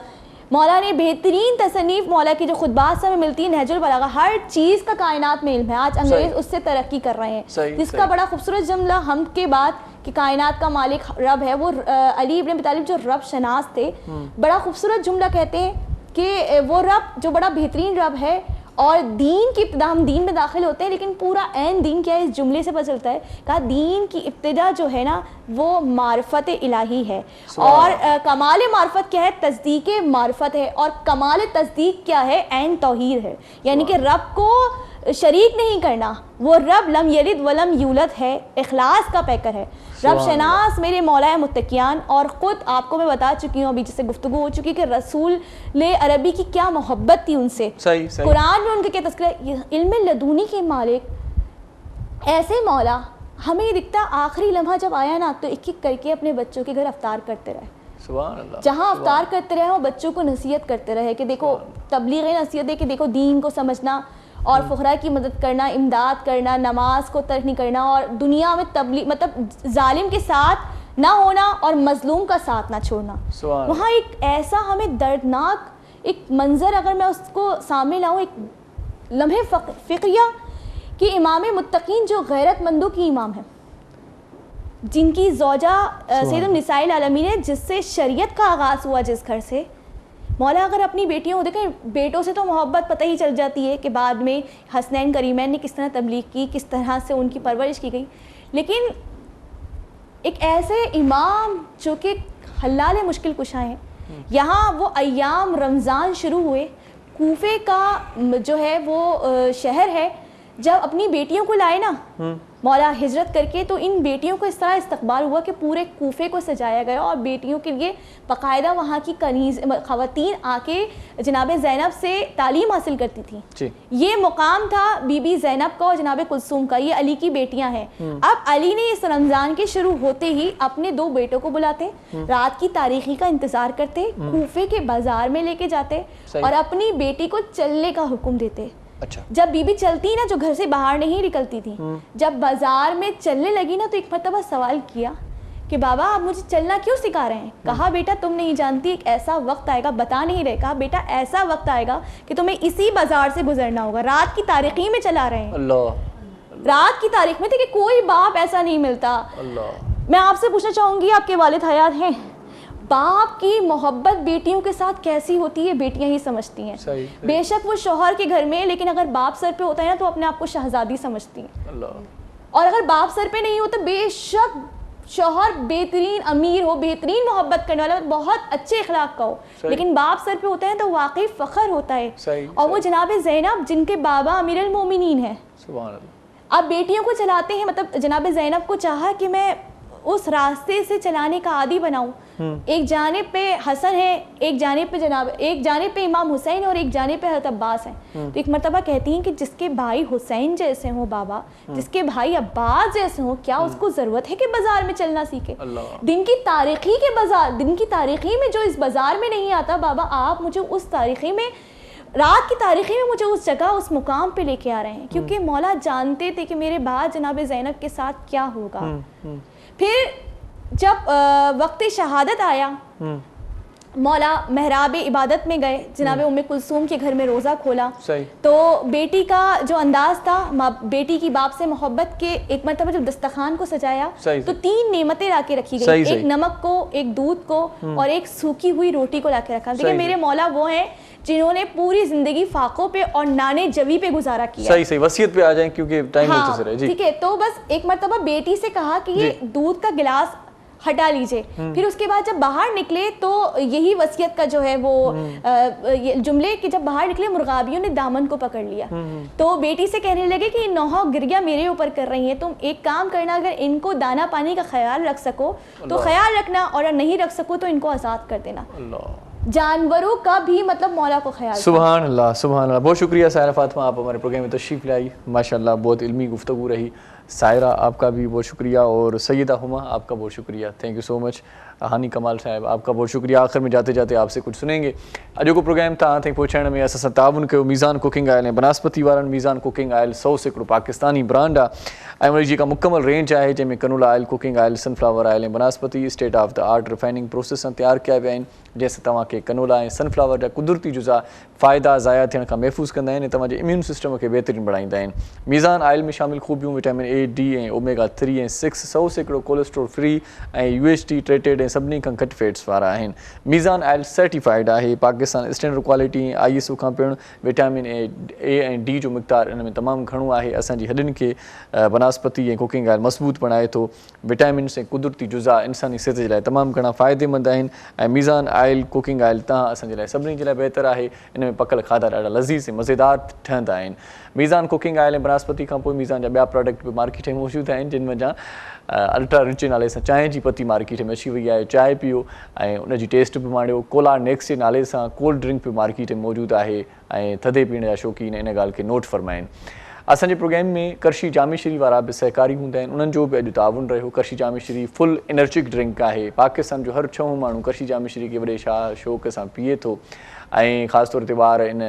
मौला ने बेहतरीन तसनीफ़ मौला की जो खुतबात से हमें मिलती है, नहजुल बलागा, हर चीज़ का कायनात में इल्म है। आज अंग्रेज़ उससे तरक्की कर रहे हैं जिसका बड़ा खूबसूरत जुमला हम के बाद कि कायनात का मालिक रब है, वो अली इब्न अबी तालिब जो रब शनास थे, बड़ा खूबसूरत जुमला कहते हैं कि वो रब जो बड़ा बेहतरीन रब है और दीन की इब्तिदा, हम दीन में दाखिल होते हैं लेकिन पूरा ऐन दीन क्या है इस जुमले से पता चलता है। कहा दीन की इब्तिदा जो है ना वो मार्फत इलाही है और कमाल मार्फत क्या है? तस्दीक मार्फत है और कमाल तस्दीक क्या है? ऐन तौहीद है। यानी कि रब को शरीक नहीं करना, वो रब लम यलिद वलम यूलद है, इखलास का पैकर है, रब शनास मेरे मौलाए मुत्तकियान। और ख़ुद आपको मैं बता चुकी हूँ अभी जिससे गुफ्तगू हो चुकी कि रसूल ले अरबी की क्या मोहब्बत थी उनसे, कुरान में उनके क्या तज़किरा, इल्म लदूनी के मालिक ऐसे मौला। हमें ये दिखता आखिरी लम्हा जब आया ना तो एक एक करके अपने बच्चों के घर अफ्तार करते रहे, जहाँ अफ्तार करते रहे वो बच्चों को नसीहत करते रहे कि देखो तबलीग नसीहत है कि देखो दीन को समझना और फ़ुक़रा की मदद करना, इमदाद करना, नमाज को तर्क नहीं करना और दुनिया में तबलीग मतलब जालिम के साथ ना होना और मज़लूम का साथ ना छोड़ना। वहाँ एक ऐसा हमें दर्दनाक एक मंज़र अगर मैं उसको सामने लाऊँ, एक लम्हे फ़िक्रिया कि इमाम मुत्तकीन जो गैरतमंदों की इमाम है, जिनकी ज़ौजा सैयदुन निसाइल आलमीन है, जिससे शरीयत का आगाज़ हुआ जिस घर से, मौला अगर अपनी बेटियों को देखें, बेटों से तो मोहब्बत पता ही चल जाती है कि बाद में हसनैन करीमैन ने किस तरह तबलीग की, किस तरह से उनकी परवरिश की गई, लेकिन एक ऐसे इमाम जो कि हल्लाल मुश्किल कुशा हैं, यहाँ वो अय्याम रमज़ान शुरू हुए, कूफे का जो है वो शहर है جب اپنی بیٹیوں کو لائے نا مولا ہجرت کر کے, تو ان بیٹیوں کو اس طرح استقبال ہوا کہ پورے کوفے کو سجایا گیا, اور بیٹیوں کے لیے باقاعدہ وہاں کی کنیز خواتین آ کے جناب زینب سے تعلیم حاصل کرتی تھیں. یہ مقام تھا بی بی زینب کا اور جناب کلثوم کا, یہ علی کی بیٹیاں ہیں. اب علی نے اس رمضان کے شروع ہوتے ہی اپنے 2 بیٹوں کو بلاتے, رات کی تاریخی کا انتظار کرتے, کوفے کے بازار میں لے کے جاتے اور اپنی بیٹی کو چلنے کا حکم دیتے. جب بی بی چلتی نا, جو گھر سے باہر نہیں نکلتی تھی, جب بازار میں چلنے لگی نا, تو ایک مرتبہ سوال کیا کہ بابا آپ مجھے چلنا کیوں سکھا رہے ہیں؟ کہا بیٹا تم نہیں جانتی, ایک ایسا وقت آئے گا, بتا نہیں رہے, کہا بیٹا ایسا وقت آئے گا کہ تمہیں اسی بازار سے گزرنا ہوگا. رات کی تاریخی میں چلا رہے ہیں, رات کی تاریخ میں تھے کہ کوئی باپ ایسا نہیں ملتا. میں آپ سے پوچھنا چاہوں گی, آپ کے والد حیات ہیں, باپ کی محبت بیٹیوں کے ساتھ کیسی ہوتی ہے بیٹیاں ہی سمجھتی ہیں. بے شک وہ شوہر کے گھر میں, لیکن اگر باپ سر پہ ہوتا ہے نا تو اپنے آپ کو شہزادی سمجھتی ہیں. اور اگر باپ سر پہ نہیں ہوتا, بے شک شوہر بہترین امیر ہو, بہترین محبت کرنے والا, بہت اچھے اخلاق کا ہو, لیکن باپ سر پہ ہوتا ہے تو واقعی فخر ہوتا ہے. اور وہ جناب زینب جن کے بابا امیر المومنین ہیں, اب بیٹیوں کو چلاتے ہیں. مطلب جناب زینب کو چاہا کہ میں اس راستے سے چلانے کا عادی بناؤں. ایک جانب پہ حسن ہے, ایک جانب پہ امام حسین, اور ایک جانب پہ حضرت عباس ہیں. تو ایک مرتبہ کہتی ہیں کہ جس کے بھائی حسین جیسے ہوں بابا, جس کے بھائی عباس جیسے ہوں, کیا اس کو ضرورت ہے کہ بازار میں چلنا سیکھے؟ دن کی تاریخی کے بازار, دن کی تاریخی میں جو اس بازار میں نہیں آتا, بابا آپ مجھے اس تاریخی میں, رات کی تاریخی میں مجھے اس جگہ, اس مقام پہ لے کے آ رہے ہیں, کیونکہ مولا جانتے تھے کہ میرے بعد جناب زینب کے ساتھ کیا ہوگا. پھر جب وقت شہادت آیا, مولا محراب عبادت میں گئے, جناب ام کلثوم کے گھر میں روزہ کھولا. تو بیٹی کا جو انداز تھا, بیٹی کی باپ سے محبت کے, ایک مرتبہ جب دسترخوان کو سجایا تو 3 نعمتیں لا کے رکھی گئی, ایک نمک کو, ایک دودھ کو, اور ایک سوکھی ہوئی روٹی کو لا کے رکھا. دیکھیں میرے مولا وہ ہیں جنہوں نے پوری زندگی فاقوں پہ اور نانے جوی پہ گزارا کیا. صحیح وصیت پہ آ جائیں کیونکہ ٹائم مختصر ہے. ٹھیک ہے, تو بس ایک مرتبہ بیٹی سے کہا کہ یہ دودھ کا گلاس ہٹا لیجئے. پھر اس کے بعد جب باہر نکلے تو یہی وصیت کا جو ہے وہ جملے کہ جب باہر نکلے مرغابیوں نے دامن کو پکڑ لیا. تو بیٹی سے کہنے لگے کہ یہ 9 گریا میرے اوپر کر رہی ہیں, تم ایک کام کرنا, اگر ان کو دانا پانی کا خیال رکھ سکو تو خیال رکھنا, اور اگر نہیں رکھ سکو تو ان کو آزاد کر دینا. جانوروں کا بھی مطلب مولا کو خیال. سبحان اللہ سبحان اللہ. بہت شکریہ سائرہ فاطمہ, آپ ہمارے پروگرام میں تشریف لائی, ماشاءاللہ بہت علمی گفتگو رہی. سائرہ آپ کا بھی بہت شکریہ, اور سیدہ ہما آپ کا بہت شکریہ, تھینک یو سو مچ. ہانی کمال صاحب آپ کا بہت شکریہ. آخر میں جاتے جاتے آپ سے کچھ سنیں گے. اجو کو پروگرام تھا تھیں پہنچائण میں اساں تعاون کयो میزان کوکنگ آئل بناسپتی وارن. میزان کوکنگ آئل 100 سیکڑو پاکستانی برانڈ ہے, ان جی کا مکمل رینج ہے جنہیں canola oil, cooking oil, sunflower oil vanaspati state of the art refining process تیار کیا ویا आहिनि, जंहिंसां तव्हांखे कनोला ऐं सनफ्लावर जा कुदरती जुज़ा फ़ाइदा ज़ाया थियण खां महफ़ूज़ कंदा आहिनि ऐं तव्हांजे इम्यून सिस्टम खे बहितरीन बणाईंदा आहिनि. मीज़ान आइल में शामिल ख़ूबियूं विटामिन A, D ऐं ओमेगा 3 ऐं 6 100 सैकड़ो कोलेस्ट्रोल फ्री ऐं UHT ट्रेटेड ऐं सभिनी खां घटि फैट्स वारा आहिनि. मीज़ान आइल सर्टिफाइड आहे, पाकिस्तान स्टैंडर्ड क्वालिटी ऐं ISO खां पिणु. विटामिन A ऐं D जो मिक़दारु इन में तमामु घणो आहे. असांजी हॾियुनि खे बनस्पति ऐं कुकिंग आइल मज़बूत बणाए थो. विटामिन्स ऐं कुदरती जुज़ा इंसानी सिहत जे लाइ तमामु घणा फ़ाइदेमंद आहिनि. ऐं मीज़ान आइल कुकिंग आइल तव्हां असांजे लाइ सभिनी जे लाइ बहितरु आहे. इन में पकल खाधा ॾाढा लज़ीज़ ऐं मज़ेदार ठहंदा आहिनि. मीज़ान कुकिंग आइल ऐं बनस्पति खां पोइ मीज़ान जा ॿिया प्रोडक्ट बि मार्केट में मौजूदु आहिनि, जिन में अल्ट्रा रिच नाले सां चांहि जी पती मार्केट में अची वई आहे. चांहि पीओ ऐं उनजी टेस्ट बि माणियो. कोला नेक्स जे नाले सां कोल्ड ड्रिंक बि मार्केट में मौजूदु आहे ऐं थधे पीअण जा शौक़ीन इन ॻाल्हि खे नोट फ़रमाइनि. असांजे प्रोग्राम में करशी जामे श्री वारा बि सहकारी हूंदा आहिनि, उन्हनि जो बि अॼु ताउन रहियो. करशी जामे श्री फुल एनर्जिक ड्रिंक आहे. पाकिस्तान जो हर 6 माण्हू करशी जामे श्री खे वॾे शौक़ सां पीए थो ऐं ख़ासि तौर ते ॿार इन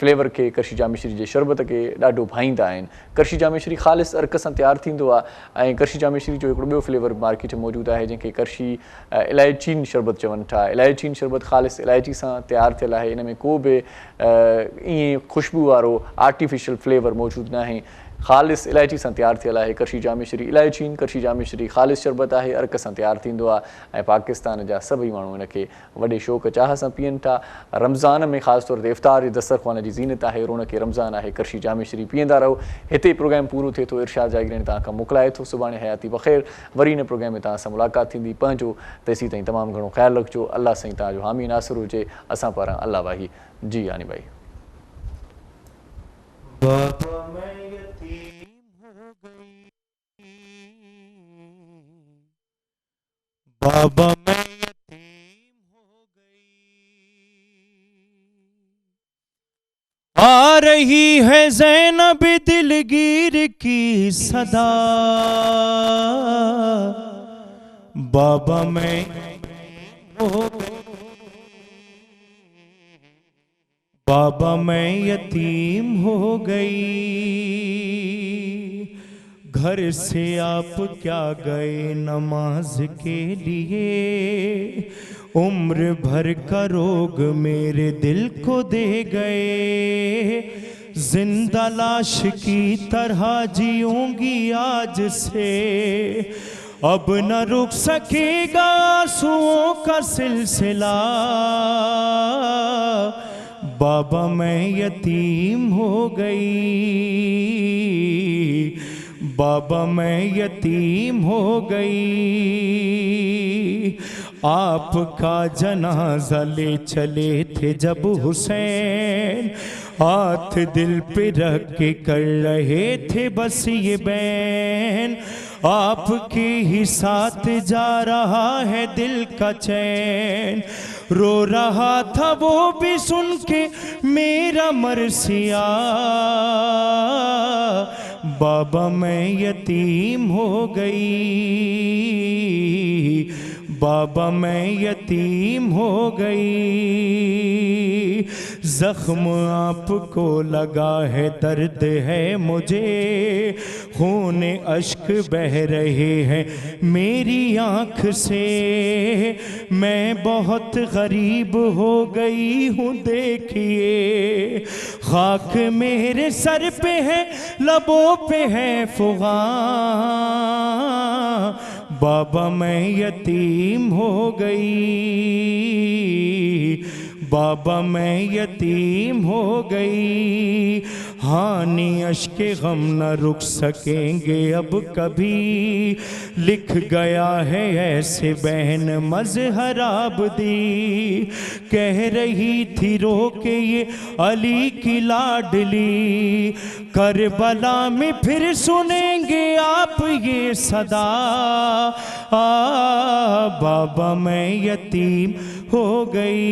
फ्लेवर के करशी जामे श्री जे शरबत के ॾाढो भाईंदा आहिनि. करशी जामे श्री ख़ालिस अर्क सां तयारु थींदो आहे ऐं करशी जामे श्री जो हिकिड़ो ॿियो फ्लेवर मार्केट में मौजूदु आहे जंहिंखे करशी इलायचीन शरबत चवनि था. इलायचीन शरबत ख़ालिस इलायची सां तयारु थियल आहे. इन में को बि ईअं ख़ुशबू वारो आर्टिफिशियल फ्लेवर मौजूदु न आहे. ख़ालिस इलायची सां तयारु थियल आहे. करशी जामे श्री इलायचीन करशी जामे श्री ख़ालिस शरबत आहे, अर्क सां तयारु थींदो आहे ऐं पाकिस्तान जा सभई माण्हू इनखे वॾे शौक़ चाह सां पीअनि था. रमज़ान में ख़ासि तौर ते इफ़्तार जे दस्तरख़्वान जी ज़ीनत आहे, रौनक रमज़ान आहे. करशी जामे श्री पीअंदा रहो. हिते प्रोग्राम पूरो थिए थो. इरशाद जागीरानी तव्हां खां मोकिलाए थो. सुभाणे हयाती बख़ैर वरी हिन प्रोग्राम में तव्हां सां मुलाक़ात थींदी. पंहिंजो तेसीं ताईं तमामु घणो ख़्यालु रखिजो. अलाह साईं तव्हांजो हामी नासिर हुजे. असां पारां अलाह वाही. जी यानी भाई. بابا میں یتیم ہو گئی، آ رہی ہے زینب دلگیر کی صدا، بابا میں ہو گئی، بابا میں یتیم ہو گئی، گھر سے آپ کیا گئے نماز کے لیے، عمر بھر کا روگ میرے دل کو دے گئے، زندہ لاش کی طرح جیوں گی آج سے، اب نہ رک سکے گا آنسوؤں کا سلسلہ، بابا میں یتیم ہو گئی، بابا میں یتیم ہو گئی، آپ کا جنازہ لے چلے تھے جب حسین، ہاتھ دل پہ رکھ کے کر رہے تھے بس یہ بین، آپ کے ہی ساتھ جا رہا ہے دل کا چین، رو رہا تھا وہ بھی سن کے میرا مرثیہ، بابا میں یتیم ہو گئی، بابا میں یتیم ہو گئی، زخم آپ کو لگا ہے درد ہے مجھے، خون اشک بہ رہے ہیں میری آنکھ سے، میں بہت غریب ہو گئی ہوں دیکھیے، خاک میرے سر پہ ہے لبوں پہ ہے فغاں، بابا میں یتیم ہو گئی، بابا میں یتیم ہو گئی، ہانی اشک غم نہ رک سکیں گے اب کبھی، لکھ گیا ہے ایسے بہن مظہر آبدی، کہہ رہی تھی رو کے یہ علی کی لاڈلی، کربلا میں پھر سنیں گے آپ یہ صدا، بابا میں یتیم ہو گئی،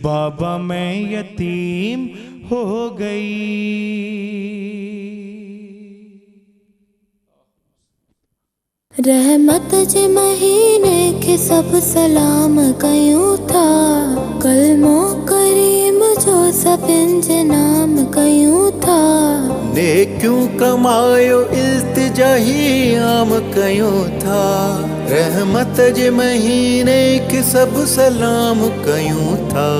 بابا میں یتیم ہو گئی۔ رحمت جے مہینے کے سب سلام کیوں تھا، کلموں کریم جو سب انج نام کیوں تھا، نیکیوں کمایو التجاہی عام کیوں تھا، رحمت جے مہینے کے سب سلام کیوں تھا۔